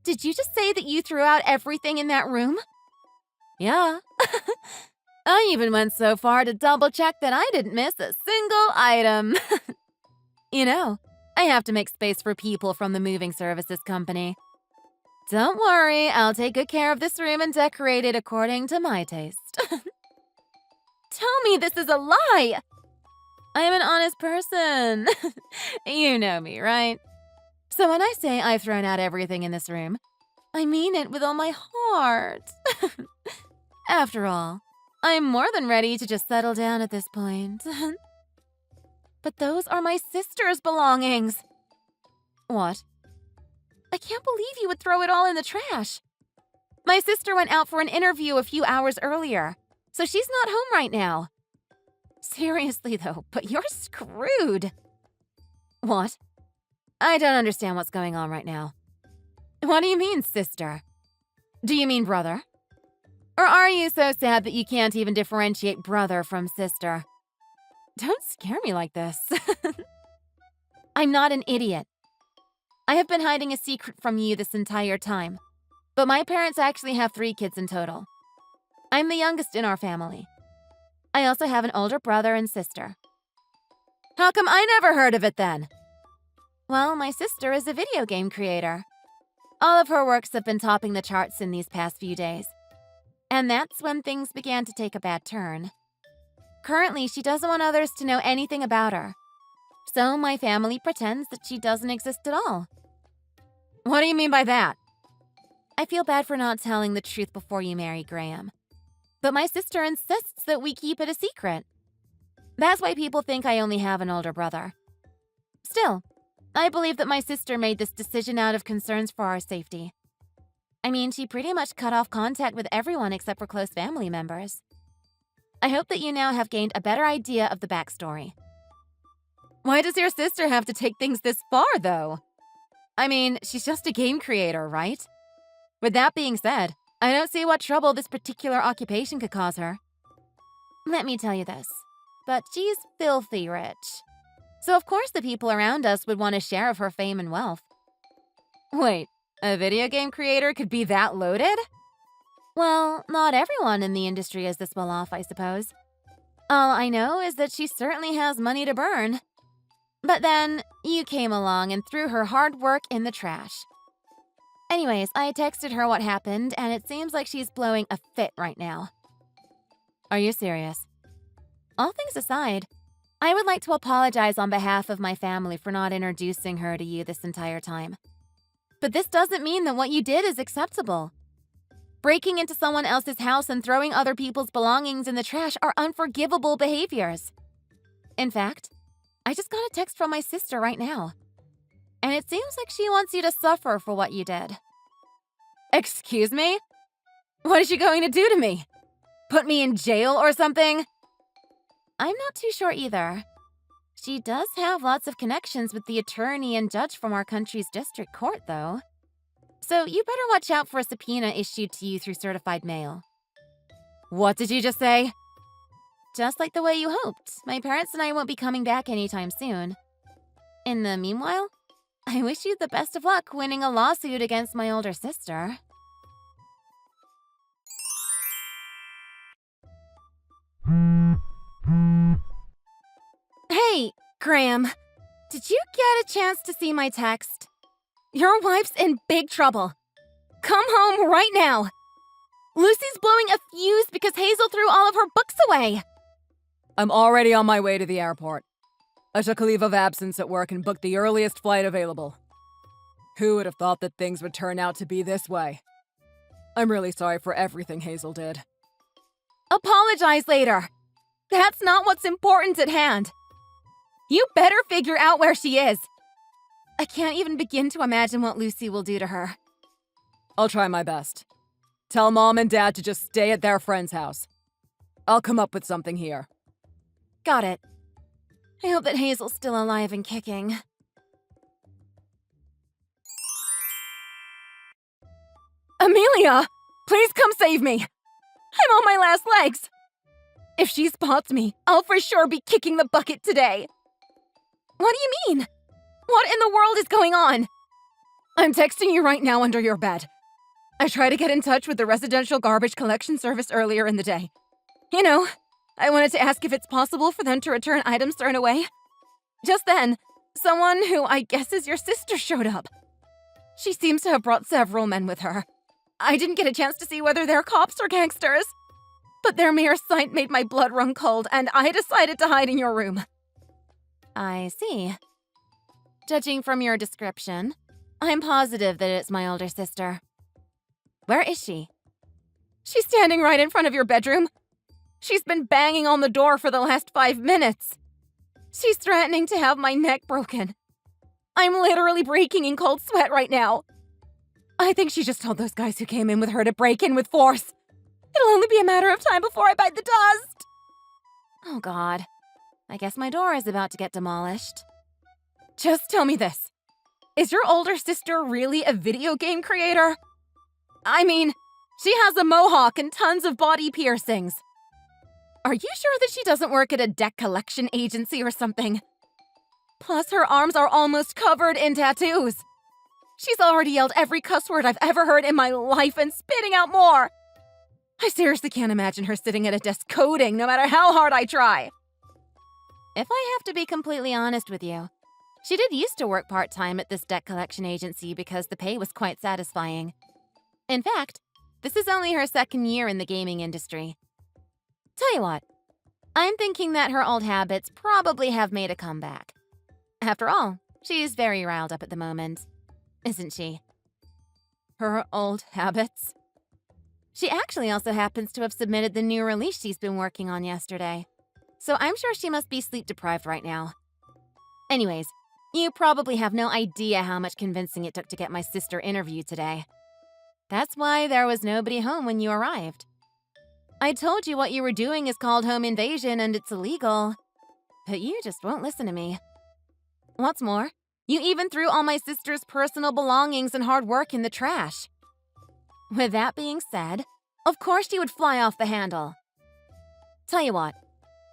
Did you just say that you threw out everything in that room? Yeah. I even went so far to double-check that I didn't miss a single item. You know, I have to make space for people from the moving services company. Don't worry, I'll take good care of this room and decorate it according to my taste. Tell me this is a lie! I'm an honest person. You know me, right? So when I say I've thrown out everything in this room, I mean it with all my heart. After all, I'm more than ready to just settle down at this point. But those are my sister's belongings. What? I can't believe you would throw it all in the trash. My sister went out for an interview a few hours earlier, so she's not home right now. Seriously though, but you're screwed. What? I don't understand what's going on right now. What do you mean, sister? Do you mean brother? Or are you so sad that you can't even differentiate brother from sister? Don't scare me like this. I'm not an idiot. I have been hiding a secret from you this entire time, but my parents actually have 3 kids in total. I'm the youngest in our family. I also have an older brother and sister. How come I never heard of it then? Well, my sister is a video game creator. All of her works have been topping the charts in these past few days. And that's when things began to take a bad turn. Currently, she doesn't want others to know anything about her. So my family pretends that she doesn't exist at all. What do you mean by that? I feel bad for not telling the truth before you marry Graham. But my sister insists that we keep it a secret. That's why people think I only have an older brother. Still, I believe that my sister made this decision out of concerns for our safety. I mean, she pretty much cut off contact with everyone except for close family members. I hope that you now have gained a better idea of the backstory. Why does your sister have to take things this far, though? I mean, she's just a game creator, right? With that being said, I don't see what trouble this particular occupation could cause her. Let me tell you this, but she's filthy rich. So of course the people around us would want a share of her fame and wealth. Wait, a video game creator could be that loaded? Well, not everyone in the industry is this well off, I suppose. All I know is that she certainly has money to burn. But then, you came along and threw her hard work in the trash. Anyways, I texted her what happened, and it seems like she's blowing a fit right now. Are you serious? All things aside, I would like to apologize on behalf of my family for not introducing her to you this entire time. But this doesn't mean that what you did is acceptable. Breaking into someone else's house and throwing other people's belongings in the trash are unforgivable behaviors. In fact, I just got a text from my sister right now. And it seems like she wants you to suffer for what you did. Excuse me? What is she going to do to me? Put me in jail or something? I'm not too sure either. She does have lots of connections with the attorney and judge from our country's district court, though. So you better watch out for a subpoena issued to you through certified mail. What did you just say? Just like the way you hoped, my parents and I won't be coming back anytime soon. In the meanwhile, I wish you the best of luck winning a lawsuit against my older sister. Hey, Graham, did you get a chance to see my text? Your wife's in big trouble. Come home right now. Lucy's blowing a fuse because Hazel threw all of her books away.
I'm already on my way to the airport. I took a leave of absence at work and booked the earliest flight available. Who would have thought that things would turn out to be this way? I'm really sorry for everything Hazel did.
Apologize later. That's not what's important at hand. You better figure out where she is. I can't even begin to imagine what Lucy will do to her.
I'll try my best. Tell Mom and Dad to just stay at their friend's house. I'll come up with something here.
Got it. I hope that Hazel's still alive and kicking. Amelia! Please come save me! I'm on my last legs! If she spots me, I'll for sure be kicking the bucket today. What do you mean? What in the world is going on? I'm texting you right now under your bed. I tried to get in touch with the residential garbage collection service earlier in the day. You know, I wanted to ask if it's possible for them to return items thrown away. Just then, someone who I guess is your sister showed up. She seems to have brought several men with her. I didn't get a chance to see whether they're cops or gangsters, but their mere sight made my blood run cold, and I decided to hide in your room. I see. Judging from your description, I'm positive that it's my older sister. Where is she? She's standing right in front of your bedroom. She's been banging on the door for the last 5 minutes. She's threatening to have my neck broken. I'm literally breaking in cold sweat right now. I think she just told those guys who came in with her to break in with force. It'll only be a matter of time before I bite the dust. Oh God. I guess my door is about to get demolished. Just tell me this. Is your older sister really a video game creator? I mean, she has a mohawk and tons of body piercings. Are you sure that she doesn't work at a deck collection agency or something? Plus, her arms are almost covered in tattoos. She's already yelled every cuss word I've ever heard in my life and spitting out more. I seriously can't imagine her sitting at a desk coding, no matter how hard I try. If I have to be completely honest with you, she did used to work part-time at this deck collection agency because the pay was quite satisfying. In fact, this is only her 2nd year in the gaming industry. Tell you what, I'm thinking that her old habits probably have made a comeback. After all, she's very riled up at the moment, isn't she? Her old habits? She actually also happens to have submitted the new release she's been working on yesterday, so I'm sure she must be sleep-deprived right now. Anyways, you probably have no idea how much convincing it took to get my sister interviewed today. That's why there was nobody home when you arrived. I told you what you were doing is called home invasion and it's illegal, but you just won't listen to me. What's more, you even threw all my sister's personal belongings and hard work in the trash. With that being said, of course she would fly off the handle. Tell you what,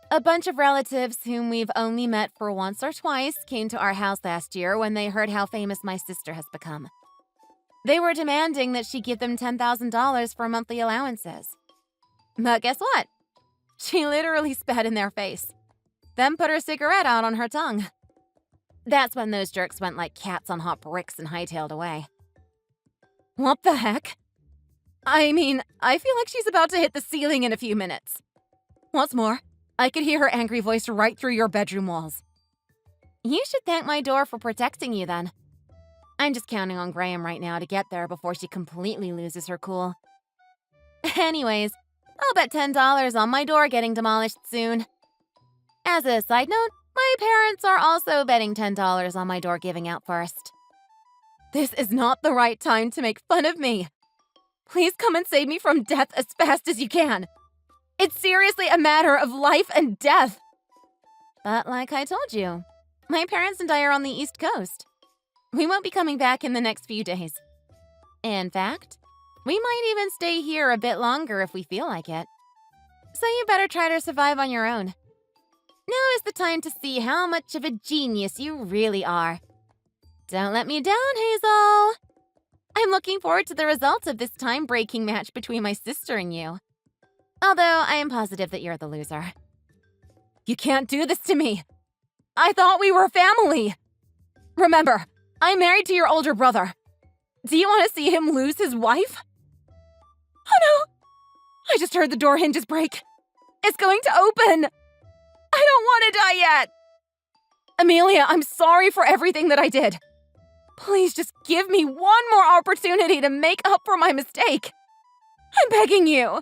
a bunch of relatives whom we've only met for once or twice came to our house last year when they heard how famous my sister has become. They were demanding that she give them $10,000 for monthly allowances. But guess what? She literally spat in their face, then put her cigarette out on her tongue. That's when those jerks went like cats on hot bricks and hightailed away. What the heck? I mean, I feel like she's about to hit the ceiling in a few minutes. What's more, I could hear her angry voice right through your bedroom walls. You should thank my door for protecting you then. I'm just counting on Graham right now to get there before she completely loses her cool. Anyways, I'll bet $10 on my door getting demolished soon. As a side note, my parents are also betting $10 on my door giving out first. This is not the right time to make fun of me. Please come and save me from death as fast as you can. It's seriously a matter of life and death. But like I told you, my parents and I are on the East Coast. We won't be coming back in the next few days. In fact, we might even stay here a bit longer if we feel like it. So you better try to survive on your own. Now is the time to see how much of a genius you really are. Don't let me down, Hazel. I'm looking forward to the results of this time-breaking match between my sister and you. Although I am positive that you're the loser. You can't do this to me. I thought we were family. Remember, I'm married to your older brother. Do you want to see him lose his wife? Oh no! I just heard the door hinges break. It's going to open. I don't want to die yet. Amelia, I'm sorry for everything that I did. Please just give me one more opportunity to make up for my mistake. I'm begging you.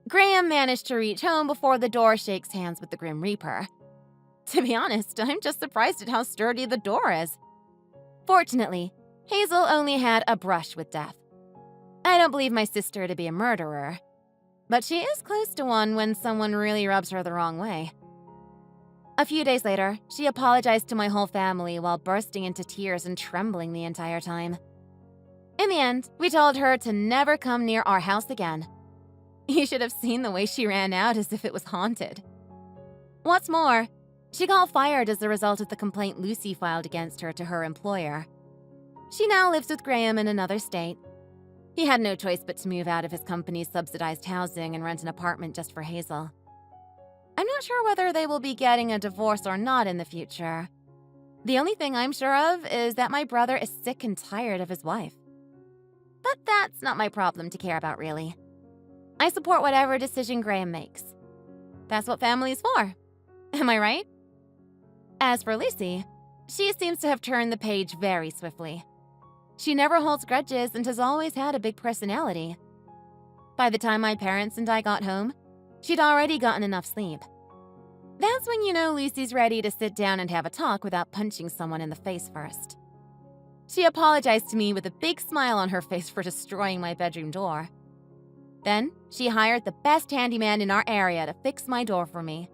Graham managed to reach home before the door shakes hands with the Grim Reaper. To be honest, I'm just surprised at how sturdy the door is. Fortunately, Hazel only had a brush with death. I don't believe my sister to be a murderer, but she is close to one when someone really rubs her the wrong way. A few days later, she apologized to my whole family while bursting into tears and trembling the entire time.
In the end, we told her to never come near our house again. You should have seen the way she ran out as if it was haunted. What's more, she got fired as a result of the complaint Lucy filed against her to her employer. She now lives with Graham in another state. He had no choice but to move out of his company's subsidized housing and rent an apartment just for Hazel. I'm not sure whether they will be getting a divorce or not in the future. The only thing I'm sure of is that my brother is sick and tired of his wife. But that's not my problem to care about, really. I support whatever decision Graham makes. That's what family is for. Am I right? As for Lucy, she seems to have turned the page very swiftly. She never holds grudges and has always had a big personality. By the time my parents and I got home, she'd already gotten enough sleep. That's when you know Lucy's ready to sit down and have a talk without punching someone in the face first. She apologized to me with a big smile on her face for destroying my bedroom door. Then, she hired the best handyman in our area to fix my door for me.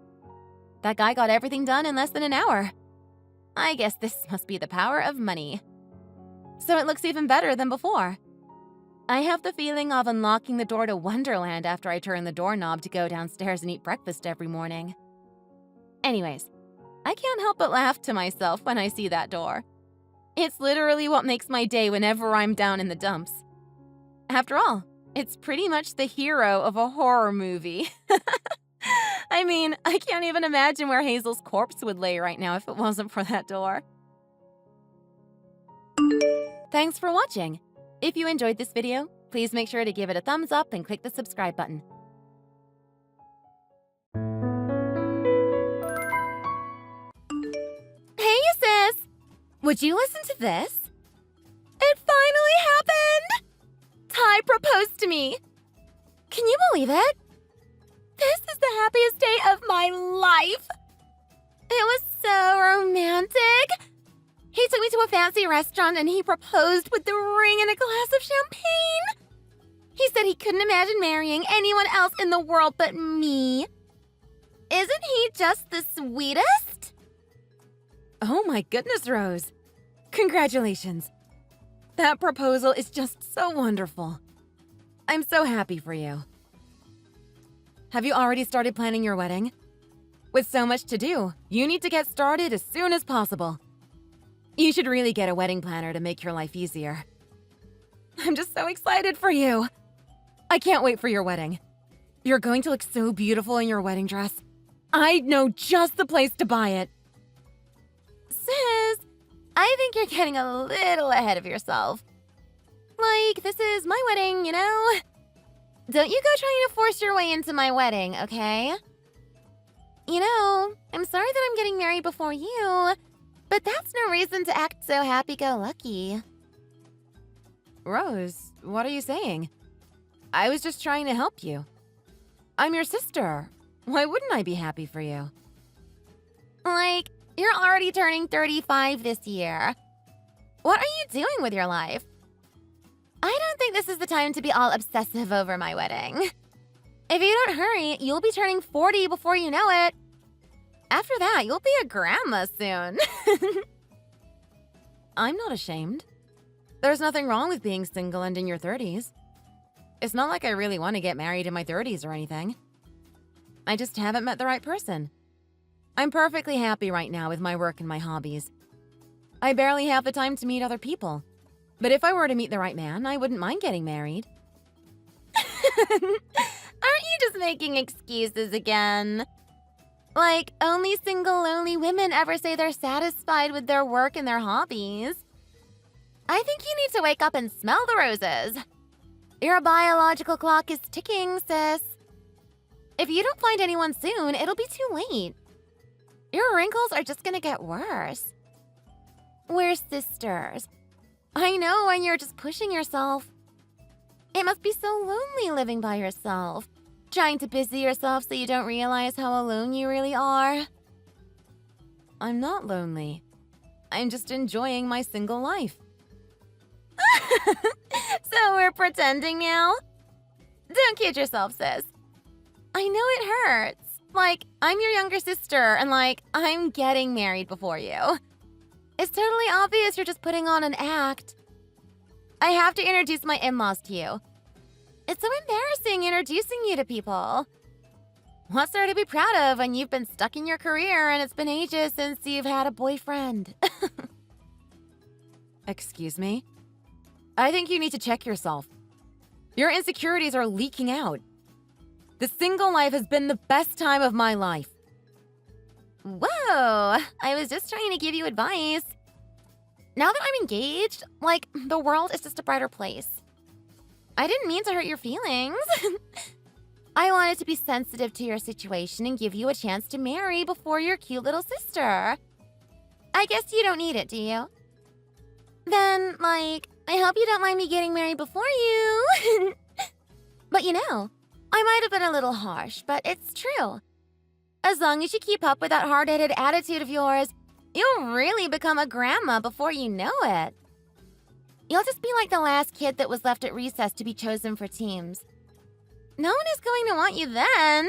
That guy got everything done in less than an hour. I guess this must be the power of money. So it looks even better than before. I have the feeling of unlocking the door to Wonderland after I turn the doorknob to go downstairs and eat breakfast every morning. Anyways, I can't help but laugh to myself when I see that door. It's literally what makes my day whenever I'm down in the dumps. After all, it's pretty much the hero of a horror movie. I mean, I can't even imagine where Hazel's corpse would lay right now if it wasn't for that door. Thanks for watching. If you enjoyed this video, please make sure to give it a thumbs up and click the subscribe button. Hey, sis! Would you listen to this? It finally happened! Ty proposed to me. Can you believe it? This is the happiest day of my life. It was so romantic. He took me to a fancy restaurant and he proposed with the ring and a glass of champagne. He said he couldn't imagine marrying anyone else in the world but me. Isn't he just the sweetest?
Oh my goodness, Rose. Congratulations. That proposal is just so wonderful. I'm so happy for you. Have you already started planning your wedding? With so much to do, you need to get started as soon as possible. You should really get a wedding planner to make your life easier. I'm just so excited for you. I can't wait for your wedding. You're going to look so beautiful in your wedding dress. I know just the place to buy it.
Sis, I think you're getting a little ahead of yourself. Like, this is my wedding, you know? Don't you go trying to force your way into my wedding, okay? You know, I'm sorry that I'm getting married before you, but that's no reason to act so happy-go-lucky.
Rose, what are you saying? I was just trying to help you. I'm your sister. Why wouldn't I be happy for you?
Like, you're already turning 35 this year. What are you doing with your life? I don't think this is the time to be all obsessive over my wedding. If you don't hurry, you'll be turning 40 before you know it. After that, you'll be a grandma soon.
I'm not ashamed. There's nothing wrong with being single and in your 30s. It's not like I really want to get married in my 30s or anything. I just haven't met the right person. I'm perfectly happy right now with my work and my hobbies. I barely have the time to meet other people. But if I were to meet the right man, I wouldn't mind getting married.
Aren't you just making excuses again? Like, only single, lonely women ever say they're satisfied with their work and their hobbies. I think you need to wake up and smell the roses. Your biological clock is ticking, sis. If you don't find anyone soon, it'll be too late. Your wrinkles are just gonna get worse. We're sisters. I know when you're just pushing yourself. It must be so lonely living by yourself, trying to busy yourself so you don't realize how alone you really are.
I'm not lonely. I'm just enjoying my single life.
So we're pretending now? Don't kid yourself, sis. I know it hurts. Like, I'm your younger sister, and like, I'm getting married before you. It's totally obvious you're just putting on an act. I have to introduce my in-laws to you. It's so embarrassing introducing you to people. What's there to be proud of when you've been stuck in your career and it's been ages since you've had a boyfriend?
Excuse me? I think you need to check yourself. Your insecurities are leaking out. The single life has been the best time of my life.
Whoa, I was just trying to give you advice. Now that I'm engaged, like, the world is just a brighter place. I didn't mean to hurt your feelings. I wanted to be sensitive to your situation and give you a chance to marry before your cute little sister. I guess you don't need it, do you? Then, like, I hope you don't mind me getting married before you. But you know, I might have been a little harsh, but it's true. As long as you keep up with that hard-headed attitude of yours, you'll really become a grandma before you know it. You'll just be like the last kid that was left at recess to be chosen for teams. No one is going to want you then.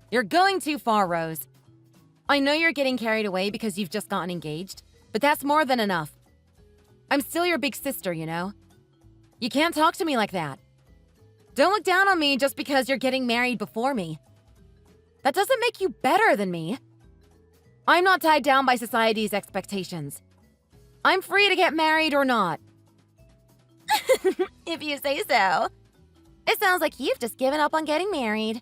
You're going too far, Rose. I know you're getting carried away because you've just gotten engaged, but that's more than enough. I'm still your big sister, you know? You can't talk to me like that. Don't look down on me just because you're getting married before me. That doesn't make you better than me. I'm not tied down by society's expectations. I'm free to get married or not.
If you say so. It sounds like you've just given up on getting married.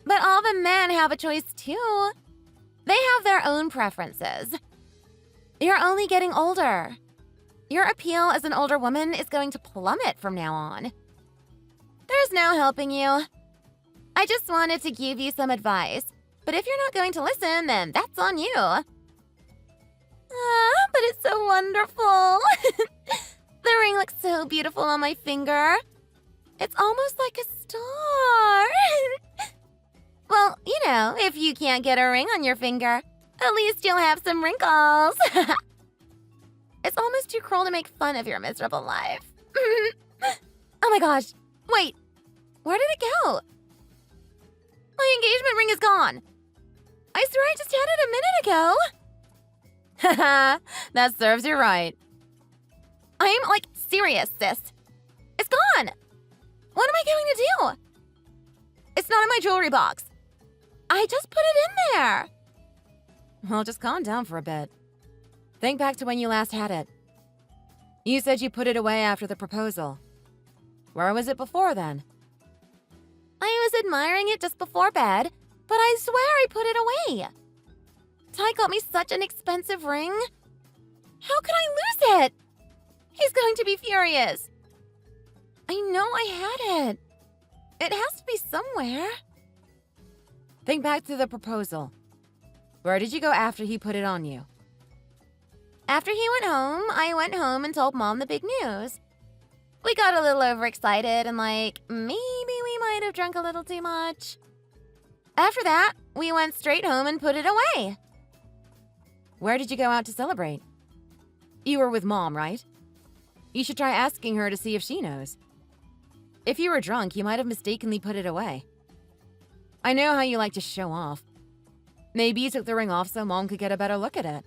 But all the men have a choice too. They have their own preferences. You're only getting older. Your appeal as an older woman is going to plummet from now on. There's no helping you. I just wanted to give you some advice. But if you're not going to listen, then that's on you. But it's so wonderful. The ring looks so beautiful on my finger. It's almost like a star. Well, you know, if you can't get a ring on your finger, at least you'll have some wrinkles. It's almost too cruel to make fun of your miserable life. Oh my gosh. Wait, where did it go? My engagement ring is gone. I swear I just had it a minute ago.
Haha, that serves you right.
I'm, like, serious, sis. It's gone. What am I going to do? It's not in my jewelry box. I just put it in there.
Well, just calm down for a bit. Think back to when you last had it. You said you put it away after the proposal. Where was it before then?
I was admiring it just before bed, but I swear I put it away. Ty got me such an expensive ring. How could I lose it? He's going to be furious. I know I had it. It has to be somewhere.
Think back to the proposal. Where did you go after he put it on you?
After he went home, I went home and told Mom the big news. We got a little overexcited and like, maybe we might have drunk a little too much. After that, we went straight home and put it away.
Where did you go out to celebrate? You were with Mom, right? You should try asking her to see if she knows. If you were drunk, you might have mistakenly put it away. I know how you like to show off. Maybe you took the ring off so Mom could get a better look at it.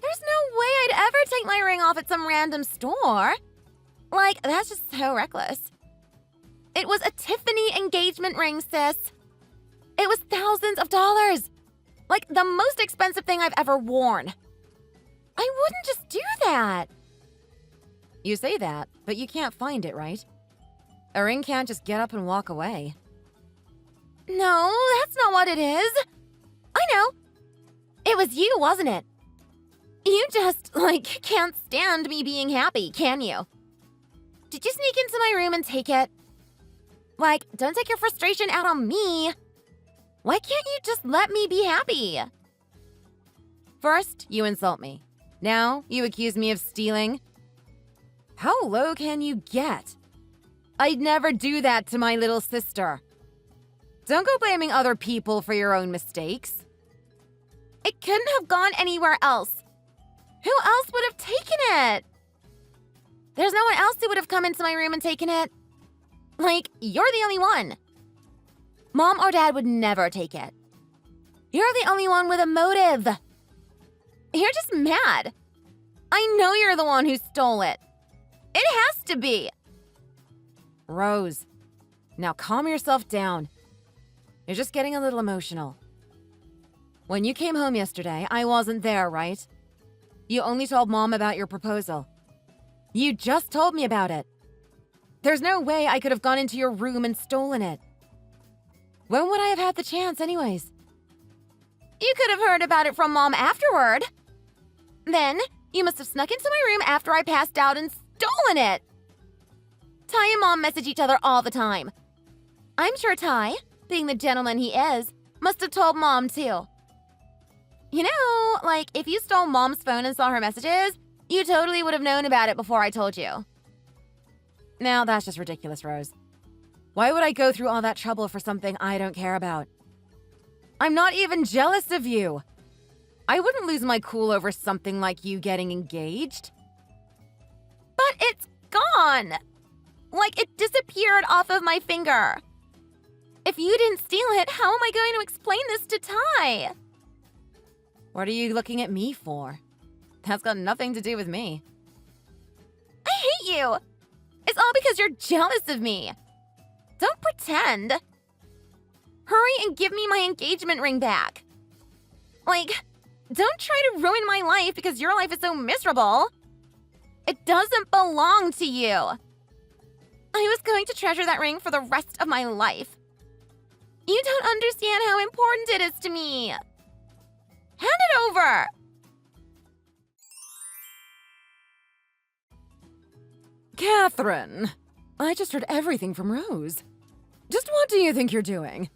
There's no way I'd ever take my ring off at some random store. Like, that's just so reckless. It was a Tiffany engagement ring, sis. It was thousands of dollars. Like, the most expensive thing I've ever worn. I wouldn't just do that.
You say that, but you can't find it, right? A ring can't just get up and walk away.
No, that's not what it is. I know. It was you, wasn't it? You just, like, can't stand me being happy, can you? Did you sneak into my room and take it? Like, don't take your frustration out on me. Why can't you just let me be happy?
First, you insult me. Now, you accuse me of stealing. How low can you get? I'd never do that to my little sister. Don't go blaming other people for your own mistakes.
It couldn't have gone anywhere else. Who else would have taken it? There's no one else who would have come into my room and taken it. Like, you're the only one. Mom or Dad would never take it. You're the only one with a motive. You're just mad. I know you're the one who stole it. It has to be.
Rose, now calm yourself down. You're just getting a little emotional. When you came home yesterday, I wasn't there, right? You only told Mom about your proposal. You just told me about it. There's no way I could have gone into your room and stolen it. When would I have had the chance anyways?
You could have heard about it from Mom afterward. Then, you must have snuck into my room after I passed out and stolen it. Ty and Mom message each other all the time. I'm sure Ty, being the gentleman he is, must have told Mom too. You know, like, if you stole Mom's phone and saw her messages, you totally would have known about it before I told you.
Now that's just ridiculous, Rose. Why would I go through all that trouble for something I don't care about? I'm not even jealous of you. I wouldn't lose my cool over something like you getting engaged.
But it's gone! Like it disappeared off of my finger. If you didn't steal it, how am I going to explain this to Ty?
What are you looking at me for? That's got nothing to do with me.
I hate you! It's all because you're jealous of me. Don't pretend. Hurry and give me my engagement ring back. Like, don't try to ruin my life because your life is so miserable. It doesn't belong to you. I was going to treasure that ring for the rest of my life. You don't understand how important it is to me. Hand it over.
Catherine, I just heard everything from Rose. Just what do you think you're doing?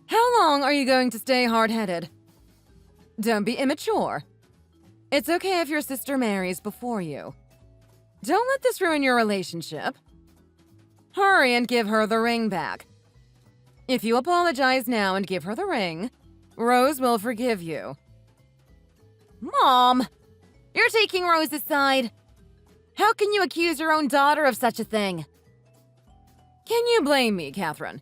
How long are you going to stay hard-headed? Don't be immature. It's okay if your sister marries before you. Don't let this ruin your relationship. Hurry and give her the ring back. If you apologize now and give her the ring, Rose will forgive you.
Mom, you're taking Rose's side. How can you accuse your own daughter of such a thing?
Can you blame me, Catherine?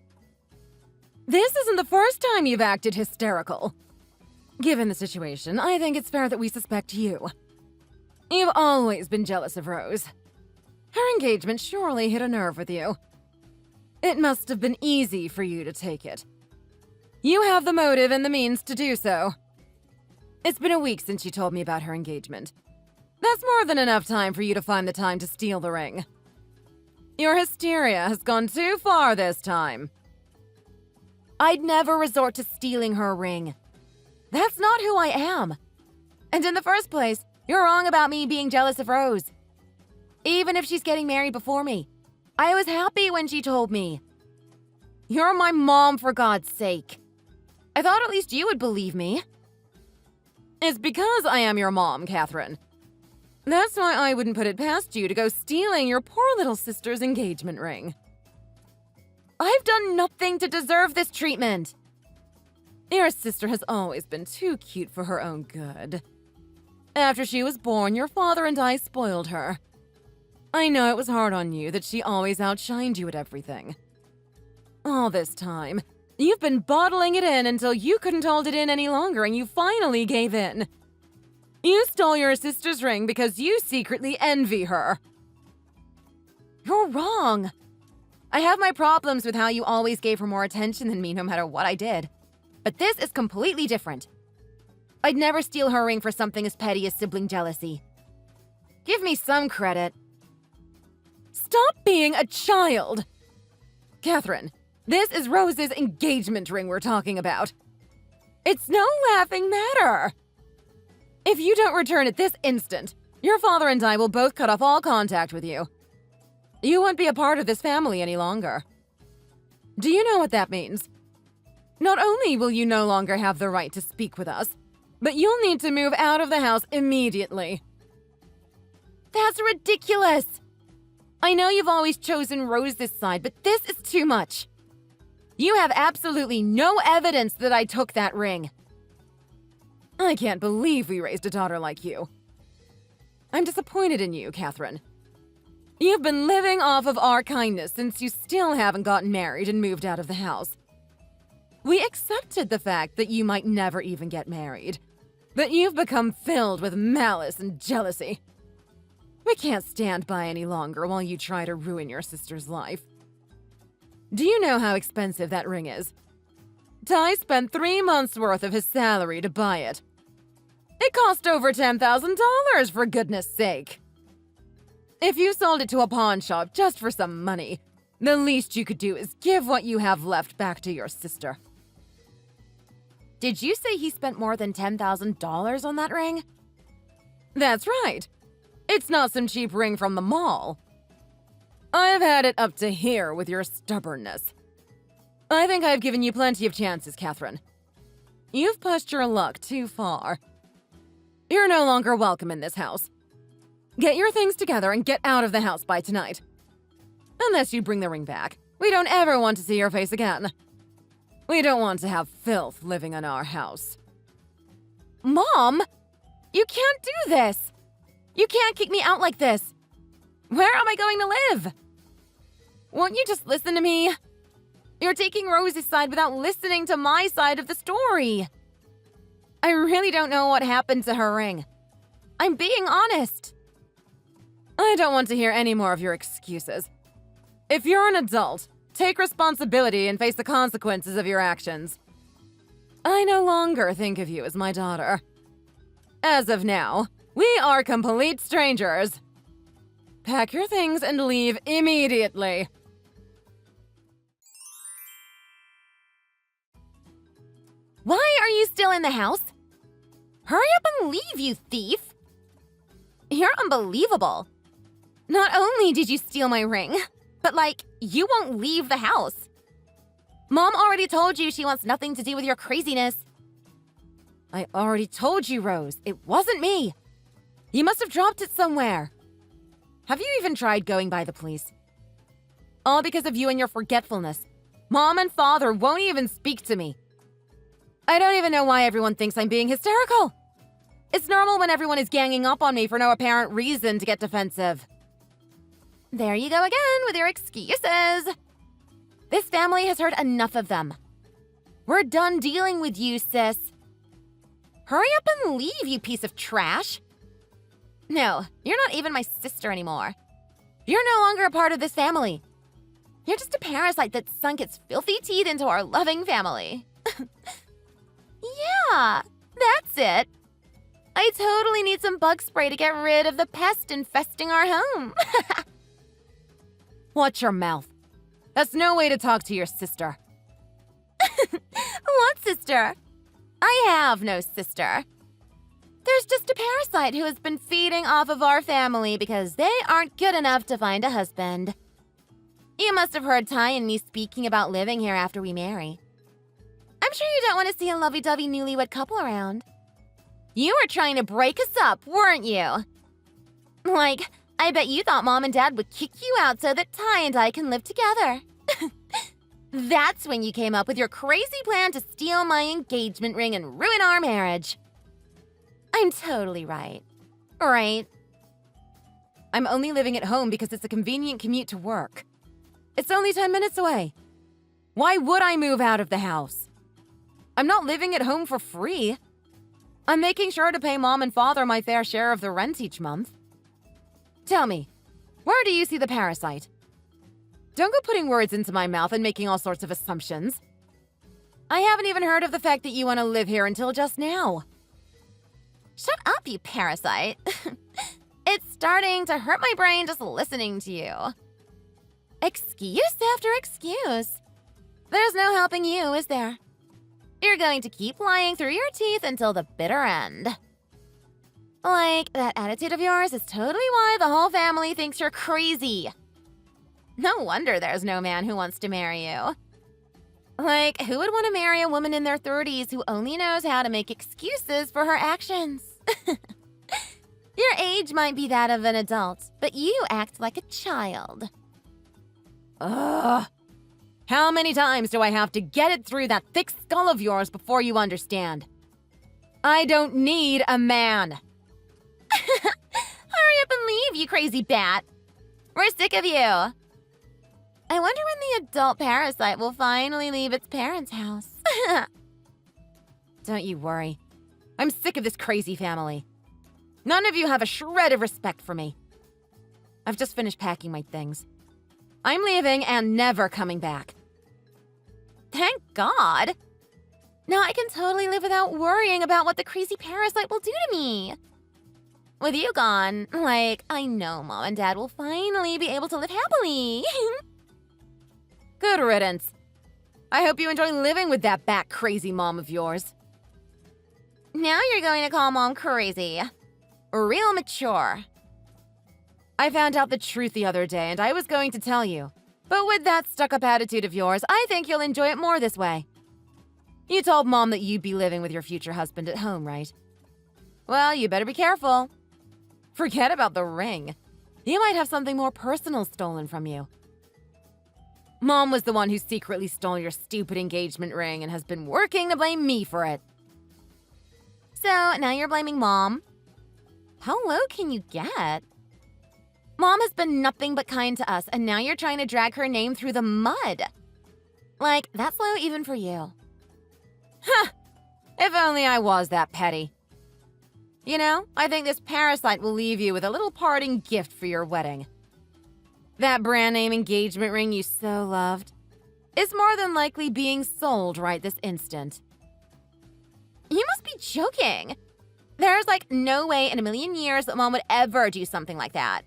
This isn't the first time you've acted hysterical. Given the situation, I think it's fair that we suspect you. You've always been jealous of Rose. Her engagement surely hit a nerve with you. It must have been easy for you to take it. You have the motive and the means to do so. It's been a week since you told me about her engagement. That's more than enough time for you to find the time to steal the ring. Your hysteria has gone too far this time.
I'd never resort to stealing her ring. That's not who I am. And in the first place, you're wrong about me being jealous of Rose. Even if she's getting married before me, I was happy when she told me. You're my mom, for God's sake. I thought at least you would believe me.
It's because I am your mom, Catherine. That's why I wouldn't put it past you to go stealing your poor little sister's engagement ring.
I've done nothing to deserve this treatment.
Your sister has always been too cute for her own good. After she was born, your father and I spoiled her. I know it was hard on you that she always outshined you at everything. All this time, you've been bottling it in until you couldn't hold it in any longer and you finally gave in. You stole your sister's ring because you secretly envy her.
You're wrong. I have my problems with how you always gave her more attention than me no matter what I did. But this is completely different. I'd never steal her ring for something as petty as sibling jealousy. Give me some credit.
Stop being a child! Catherine, this is Rose's engagement ring we're talking about. It's no laughing matter. If you don't return it this instant, your father and I will both cut off all contact with you. You won't be a part of this family any longer. Do you know what that means? Not only will you no longer have the right to speak with us, but you'll need to move out of the house immediately.
That's ridiculous! I know you've always chosen Rose's side, but this is too much. You have absolutely no evidence that I took that ring.
I can't believe we raised a daughter like you. I'm disappointed in you, Catherine. You've been living off of our kindness since you still haven't gotten married and moved out of the house. We accepted the fact that you might never even get married.
But you've become filled with malice and jealousy. We can't stand by any longer while you try to ruin your sister's life. Do you know how expensive that ring is? Ty spent 3 months' worth of his salary to buy it. It cost over $10,000, for goodness sake. If you sold it to a pawn shop just for some money, the least you could do is give what you have left back to your sister.
Did you say he spent more than $10,000 on that ring?
That's right. It's not some cheap ring from the mall. I've had it up to here with your stubbornness. I think I've given you plenty of chances, Catherine. You've pushed your luck too far. You're no longer welcome in this house. Get your things together and get out of the house by tonight. Unless you bring the ring back. We don't ever want to see your face again. We don't want to have filth living in our house.
Mom! You can't do this! You can't kick me out like this! Where am I going to live? Won't you just listen to me? You're taking Rosie's side without listening to my side of the story. I really don't know what happened to her ring. I'm being honest.
I don't want to hear any more of your excuses. If you're an adult, take responsibility and face the consequences of your actions. I no longer think of you as my daughter. As of now, we are complete strangers. Pack your things and leave immediately.
Why are you still in the house? Hurry up and leave, you thief! You're unbelievable. Not only did you steal my ring, but you won't leave the house. Mom already told you she wants nothing to do with your craziness. I already told you, Rose, it wasn't me. You must have dropped it somewhere. Have you even tried going by the police? All because of you and your forgetfulness. Mom and Father won't even speak to me. I don't even know why everyone thinks I'm being hysterical. It's normal when everyone is ganging up on me for no apparent reason to get defensive. There you go again with your excuses. This family has heard enough of them. We're done dealing with you, sis. Hurry up and leave, you piece of trash. No, you're not even my sister anymore. You're no longer a part of this family. You're just a parasite that sunk its filthy teeth into our loving family. Yeah, that's it. I totally need some bug spray to get rid of the pest infesting our home.
Watch your mouth. That's no way to talk to your sister.
What sister? I have no sister. There's just a parasite who has been feeding off of our family because they aren't good enough to find a husband. You must have heard Ty and me speaking about living here after we marry. I'm sure you don't want to see a lovey-dovey newlywed couple around. You were trying to break us up, weren't you? I bet you thought Mom and Dad would kick you out so that Ty and I can live together. That's when you came up with your crazy plan to steal my engagement ring and ruin our marriage. I'm totally right. Right?
I'm only living at home because it's a convenient commute to work. It's only 10 minutes away. Why would I move out of the house? I'm not living at home for free. I'm making sure to pay Mom and Father my fair share of the rent each month. Tell me, where do you see the parasite? Don't go putting words into my mouth and making all sorts of assumptions. I haven't even heard of the fact that you want to live here until just now.
Shut up, you parasite. It's starting to hurt my brain just listening to you. Excuse after excuse. There's no helping you, is there? You're going to keep lying through your teeth until the bitter end. That attitude of yours is totally why the whole family thinks you're crazy. No wonder there's no man who wants to marry you. Who would want to marry a woman in their 30s who only knows how to make excuses for her actions? Your age might be that of an adult, but you act like a child.
Ugh. How many times do I have to get it through that thick skull of yours before you understand? I don't need a man.
Hurry up and leave, you crazy bat. We're sick of you. I wonder when the adult parasite will finally leave its parents' house.
Don't you worry.
I'm sick of this crazy family. None of you have a shred of respect for me. I've just finished packing my things. I'm leaving and never coming back. Thank God. Now I can totally live without worrying about what the crazy parasite will do to me. With you gone, I know Mom and Dad will finally be able to live happily. Good riddance. I hope you enjoy living with that bat-crazy mom of yours. Now you're going to call Mom crazy. Real mature. I found out the truth the other day, and I was going to tell you. But with that stuck-up attitude of yours, I think you'll enjoy it more this way. You told Mom that you'd be living with your future husband at home, right? Well, you better be careful. Forget about the ring. You might have something more personal stolen from you. Mom was the one who secretly stole your stupid engagement ring and has been working to blame me for it. So, now you're blaming Mom? How low can you get? Mom has been nothing but kind to us, and now you're trying to drag her name through the mud. That's low even for you. Huh! If only I was that petty. You know, I think this parasite will leave you with a little parting gift for your wedding. That brand name engagement ring you so loved is more than likely being sold right this instant. You must be joking. There's no way in a million years that Mom would ever do something like that.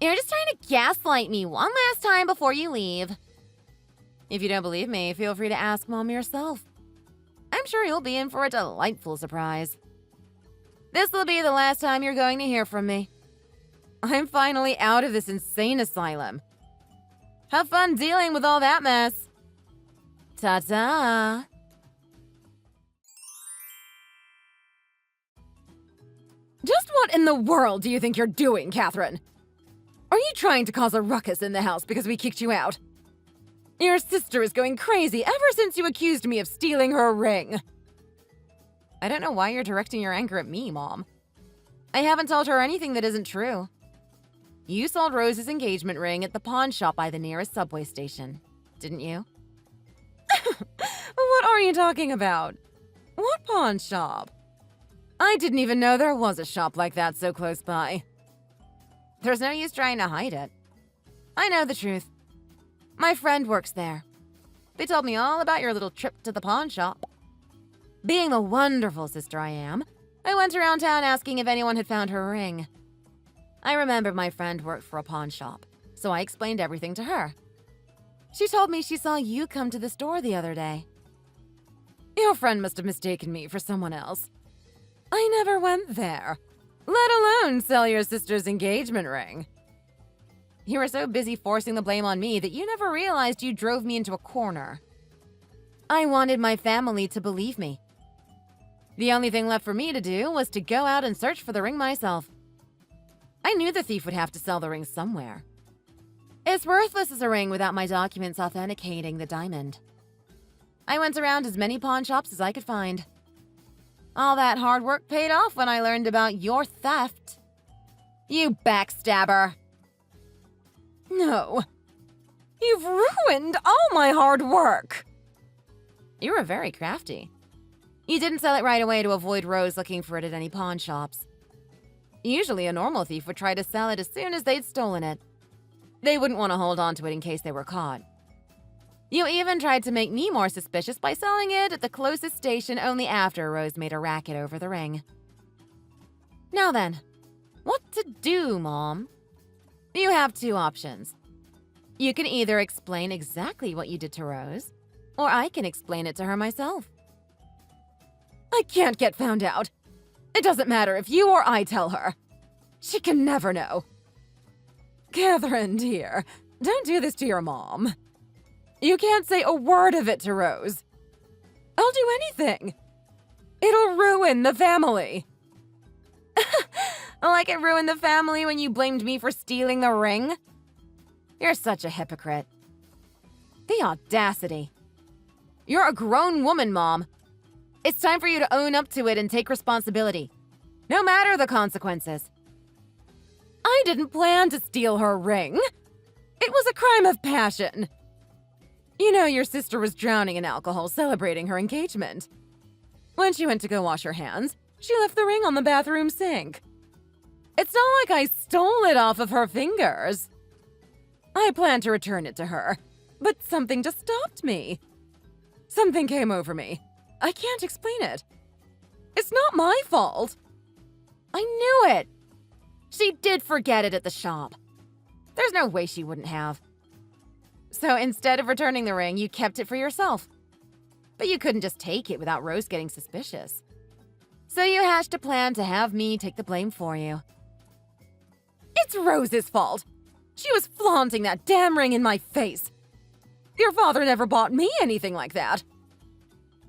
You're just trying to gaslight me one last time before you leave. If you don't believe me, feel free to ask Mom yourself. I'm sure you'll be in for a delightful surprise. This will be the last time you're going to hear from me. I'm finally out of this insane asylum. Have fun dealing with all that mess. Ta-ta!
Just what in the world do you think you're doing, Catherine? Are you trying to cause a ruckus in the house because we kicked you out? Your sister is going crazy ever since you accused me of stealing her ring.
I don't know why you're directing your anger at me, Mom. I haven't told her anything that isn't true. You sold Rose's engagement ring at the pawn shop by the nearest subway station, didn't you?
What are you talking about? What pawn shop? I didn't even know there was a shop like that so close by.
There's no use trying to hide it. I know the truth. My friend works there. They told me all about your little trip to the pawn shop. Being the wonderful sister I am, I went around town asking if anyone had found her ring. I remembered my friend worked for a pawn shop, so I explained everything to her. She told me she saw you come to the store the other day.
Your friend must have mistaken me for someone else. I never went there, let alone sell your sister's engagement ring.
You were so busy forcing the blame on me that you never realized you drove me into a corner. I wanted my family to believe me. The only thing left for me to do was to go out and search for the ring myself. I knew the thief would have to sell the ring somewhere. It's worthless as a ring without my documents authenticating the diamond. I went around as many pawn shops as I could find. All that hard work paid off when I learned about your theft. You backstabber.
No. You've ruined all my hard work.
You were very crafty. You didn't sell it right away to avoid Rose looking for it at any pawn shops. Usually a normal thief would try to sell it as soon as they'd stolen it. They wouldn't want to hold on to it in case they were caught. You even tried to make me more suspicious by selling it at the closest station only after Rose made a racket over the ring. Now then, what to do, Mom? You have two options. You can either explain exactly what you did to Rose, or I can explain it to her myself.
I can't get found out. It doesn't matter if you or I tell her. She can never know. Catherine, dear, don't do this to your mom. You can't say a word of it to Rose. I'll do anything. It'll ruin the family.
Like it ruined the family when you blamed me for stealing the ring? You're such a hypocrite. The audacity. You're a grown woman, Mom. It's time for you to own up to it and take responsibility, no matter the consequences.
I didn't plan to steal her ring. It was a crime of passion. You know, your sister was drowning in alcohol celebrating her engagement. When she went to go wash her hands, she left the ring on the bathroom sink. It's not like I stole it off of her fingers. I planned to return it to her, but something just stopped me. Something came over me. I can't explain it. It's not my fault.
I knew it! She did forget it at the shop. There's no way she wouldn't have. So instead of returning the ring, you kept it for yourself. But you couldn't just take it without Rose getting suspicious. So you hatched a plan to have me take the blame for you.
It's Rose's fault. She was flaunting that damn ring in my face. Your father never bought me anything like that.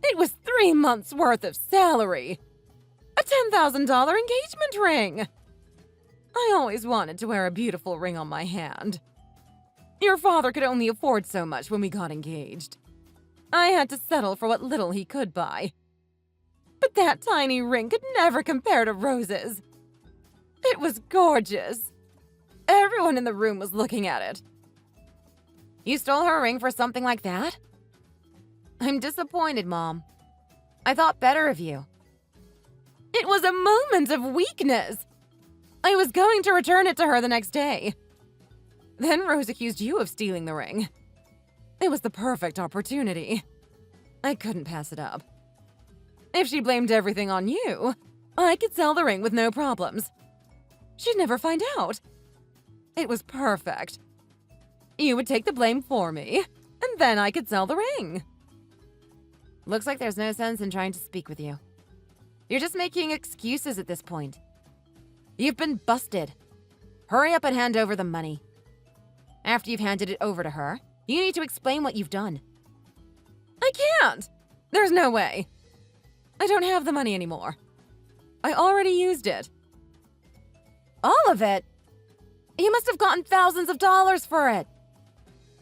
It was 3 months' worth of salary. A $10,000 engagement ring. I always wanted to wear a beautiful ring on my hand. Your father could only afford so much when we got engaged. I had to settle for what little he could buy. But that tiny ring could never compare to Rose's. It was gorgeous. Everyone in the room was looking at it.
You stole her ring for something like that? I'm disappointed, Mom. I thought better of you.
It was a moment of weakness. I was going to return it to her the next day. Then Rose accused you of stealing the ring. It was the perfect opportunity. I couldn't pass it up. If she blamed everything on you, I could sell the ring with no problems. She'd never find out. It was perfect. You would take the blame for me, and then I could sell the ring.
Looks like there's no sense in trying to speak with you. You're just making excuses at this point. You've been busted. Hurry up and hand over the money. After you've handed it over to her, you need to explain what you've done.
I can't. There's no way. I don't have the money anymore. I already used it.
All of it? You must have gotten thousands of dollars for it.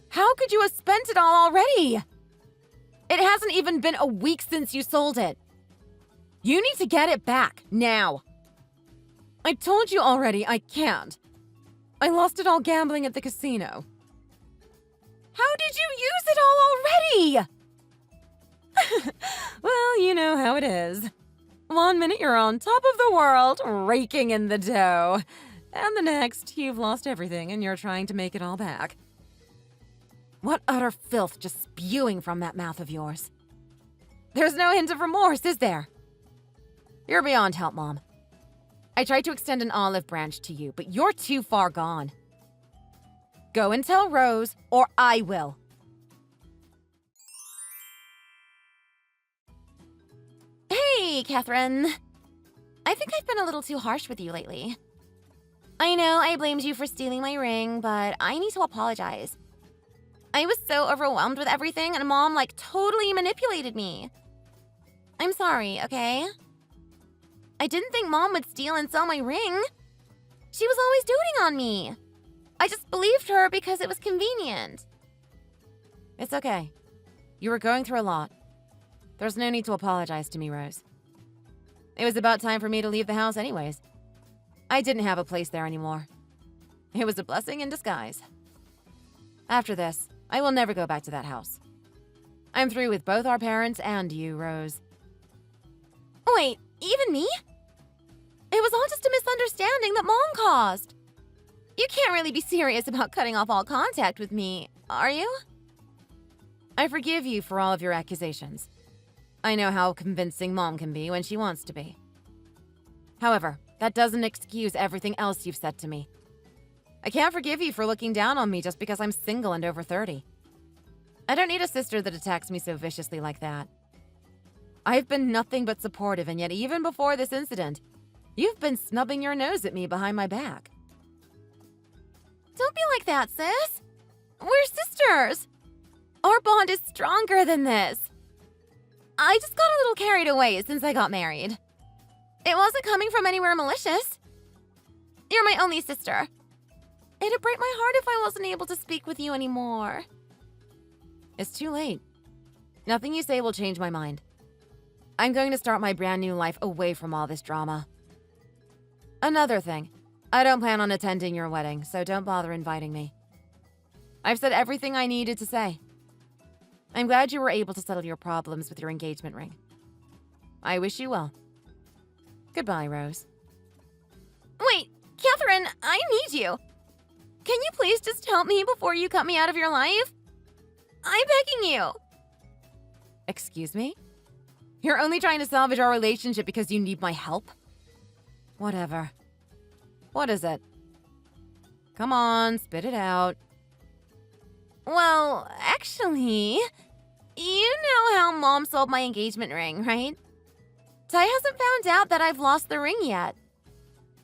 How could you have spent it all already? It hasn't even been a week since you sold it. You need to get it back, now.
I told you already I can't. I lost it all gambling at the casino.
How did you use it all already?
Well, you know how it is. 1 minute you're on top of the world, raking in the dough. And the next, you've lost everything and you're trying to make it all back.
What utter filth just spewing from that mouth of yours. There's no hint of remorse, is there? You're beyond help, Mom. I tried to extend an olive branch to you, but you're too far gone. Go and tell Rose, or I will. Hey, Catherine. I think I've been a little too harsh with you lately. I know I blamed you for stealing my ring, but I need to apologize. I was so overwhelmed with everything, and Mom, totally manipulated me. I'm sorry, okay? I didn't think Mom would steal and sell my ring. She was always doting on me. I just believed her because it was convenient. It's okay. You were going through a lot. There's no need to apologize to me, Rose. It was about time for me to leave the house anyways. I didn't have a place there anymore. It was a blessing in disguise. After this, I will never go back to that house. I'm through with both our parents and you, Rose. Wait, even me? It was all just a misunderstanding that Mom caused. You can't really be serious about cutting off all contact with me, are you? I forgive you for all of your accusations. I know how convincing Mom can be when she wants to be. However, that doesn't excuse everything else you've said to me. I can't forgive you for looking down on me just because I'm single and over 30. I don't need a sister that attacks me so viciously like that. I've been nothing but supportive, and yet even before this incident, you've been snubbing your nose at me behind my back. Don't be like that, sis. We're sisters. Our bond is stronger than this. I just got a little carried away since I got married. It wasn't coming from anywhere malicious. You're my only sister. It'd break my heart if I wasn't able to speak with you anymore. It's too late. Nothing you say will change my mind. I'm going to start my brand new life away from all this drama. Another thing, I don't plan on attending your wedding, so don't bother inviting me. I've said everything I needed to say. I'm glad you were able to settle your problems with your engagement ring.
I wish you well. Goodbye, Rose.
Wait, Catherine, I need you. Can you please just help me before you cut me out of your life? I'm begging you.
Excuse me? You're only trying to salvage our relationship because you need my help? Whatever. What is it? Come on, spit it out.
Well, actually, you know how Mom sold my engagement ring, right? Ty hasn't found out that I've lost the ring yet.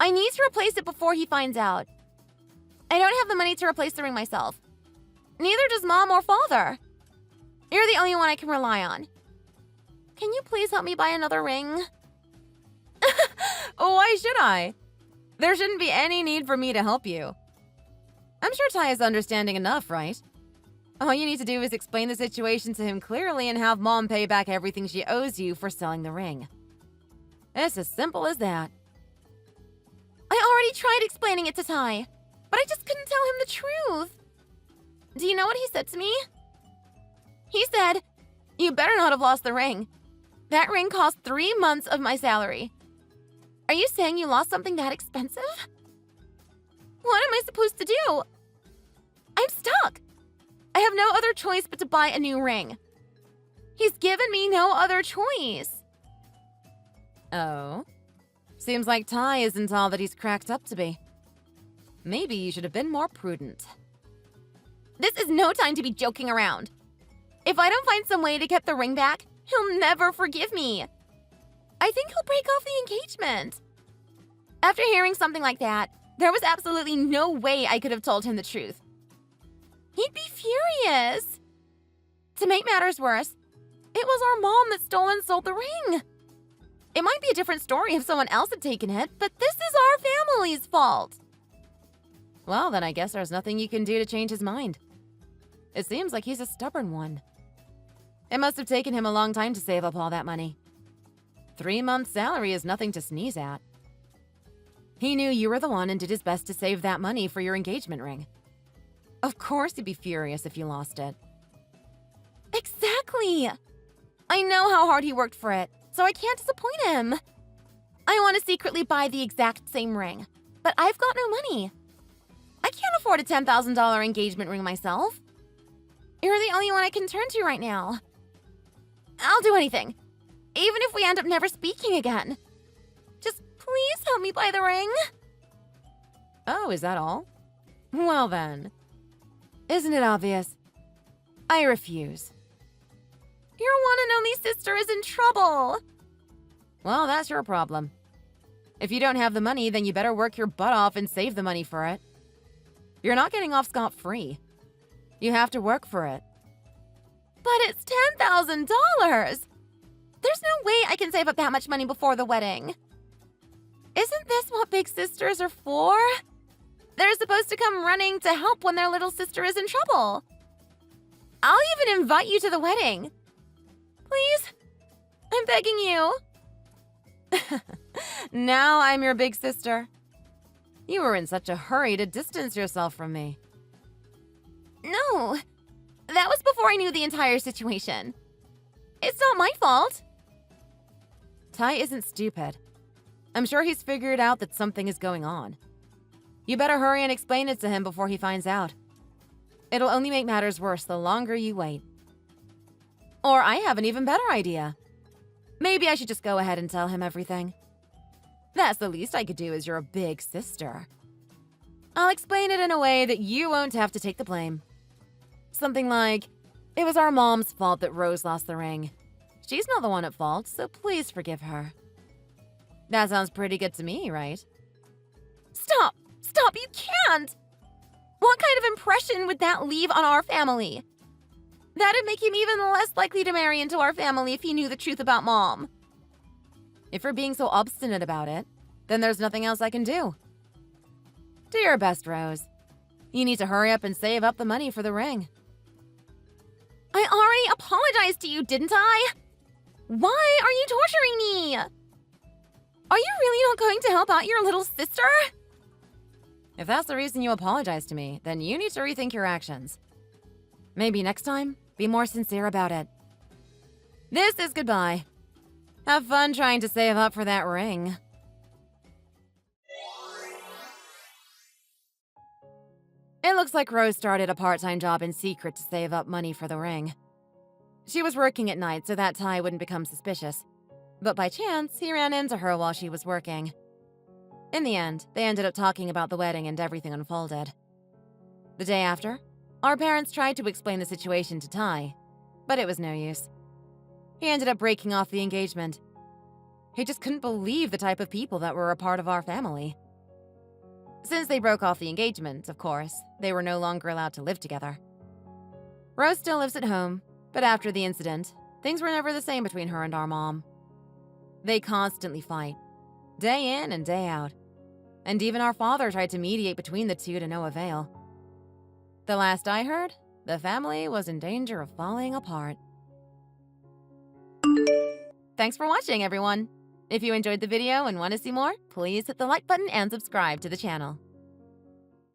I need to replace it before he finds out. I don't have the money to replace the ring myself. Neither does Mom or Father. You're the only one I can rely on. Can you please help me buy another ring?
Oh, why should I? There shouldn't be any need for me to help you. I'm sure Ty is understanding enough, right? All you need to do is explain the situation to him clearly and have Mom pay back everything she owes you for selling the ring. It's as simple as that.
I already tried explaining it to Ty, but I just couldn't tell him the truth. Do you know what he said to me? He said, "You better not have lost the ring. That ring cost 3 months of my salary. Are you saying you lost something that expensive? What am I supposed to do? I'm stuck. I have no other choice but to buy a new ring. He's given me no other choice."
Oh? Seems like Ty isn't all that he's cracked up to be. Maybe you should have been more prudent.
This is no time to be joking around. If I don't find some way to get the ring back, he'll never forgive me. I think he'll break off the engagement. After hearing something like that, there was absolutely no way I could have told him the truth. He'd be furious. To make matters worse, it was our mom that stole and sold the ring. It might be a different story if someone else had taken it, but this is our family's fault.
Well, then I guess there's nothing you can do to change his mind. It seems like he's a stubborn one. It must have taken him a long time to save up all that money. 3 months' salary is nothing to sneeze at. He knew you were the one and did his best to save that money for your engagement ring. Of course he'd be furious if you lost it.
Exactly. I know how hard he worked for it, so I can't disappoint him. I want to secretly buy the exact same ring, but I've got no money. I can't afford a $10,000 engagement ring myself. You're the only one I can turn to right now. I'll do anything, even if we end up never speaking again. Just please help me buy the ring.
Oh, is that all? Well then. Isn't it obvious? I refuse.
Your one and only sister is in trouble.
Well, that's your problem. If you don't have the money, then you better work your butt off and save the money for it. You're not getting off scot-free. You have to work for it.
But it's $10,000. There's no way I can save up that much money before the wedding. Isn't this what big sisters are for? They're supposed to come running to help when their little sister is in trouble. I'll even invite you to the wedding. Please, I'm begging you.
Now I'm your big sister. You were in such a hurry to distance yourself from me.
No, that was before I knew the entire situation. It's not my fault.
Ty isn't stupid. I'm sure he's figured out that something is going on. You better hurry and explain it to him before he finds out. It'll only make matters worse the longer you wait. Or I have an even better idea. Maybe I should just go ahead and tell him everything. That's the least I could do as your big sister. I'll explain it in a way that you won't have to take the blame. Something like, it was our mom's fault that Rose lost the ring. She's not the one at fault, so please forgive her. That sounds pretty good to me, right?
Stop! Stop! You can't! What kind of impression would that leave on our family? That'd make him even less likely to marry into our family if he knew the truth about Mom.
If you're being so obstinate about it, then there's nothing else I can do. Do your best, Rose. You need to hurry up and save up the money for the ring.
I already apologized to you, didn't I? Why are you torturing me? Are you really not going to help out your little sister?
If that's the reason you apologize to me, then you need to rethink your actions. Maybe next time, be more sincere about it. This is goodbye.
Have fun trying to save up for that ring. It looks like Rose started a part-time job in secret to save up money for the ring. She was working at night so that Ty wouldn't become suspicious. But by chance, he ran into her while she was working. In the end, they ended up talking about the wedding and everything unfolded. The day after, our parents tried to explain the situation to Ty, but it was no use. He ended up breaking off the engagement. He just couldn't believe the type of people that were a part of our family. Since they broke off the engagement, of course, they were no longer allowed to live together. Rose still lives at home, but after the incident, things were never the same between her and our mom. They constantly fight, day in and day out. And even our father tried to mediate between the two to no avail. The last I heard, the family was in danger of falling apart. Thanks for watching, everyone. If you enjoyed the video and want to see more, please hit the like button and subscribe to the channel.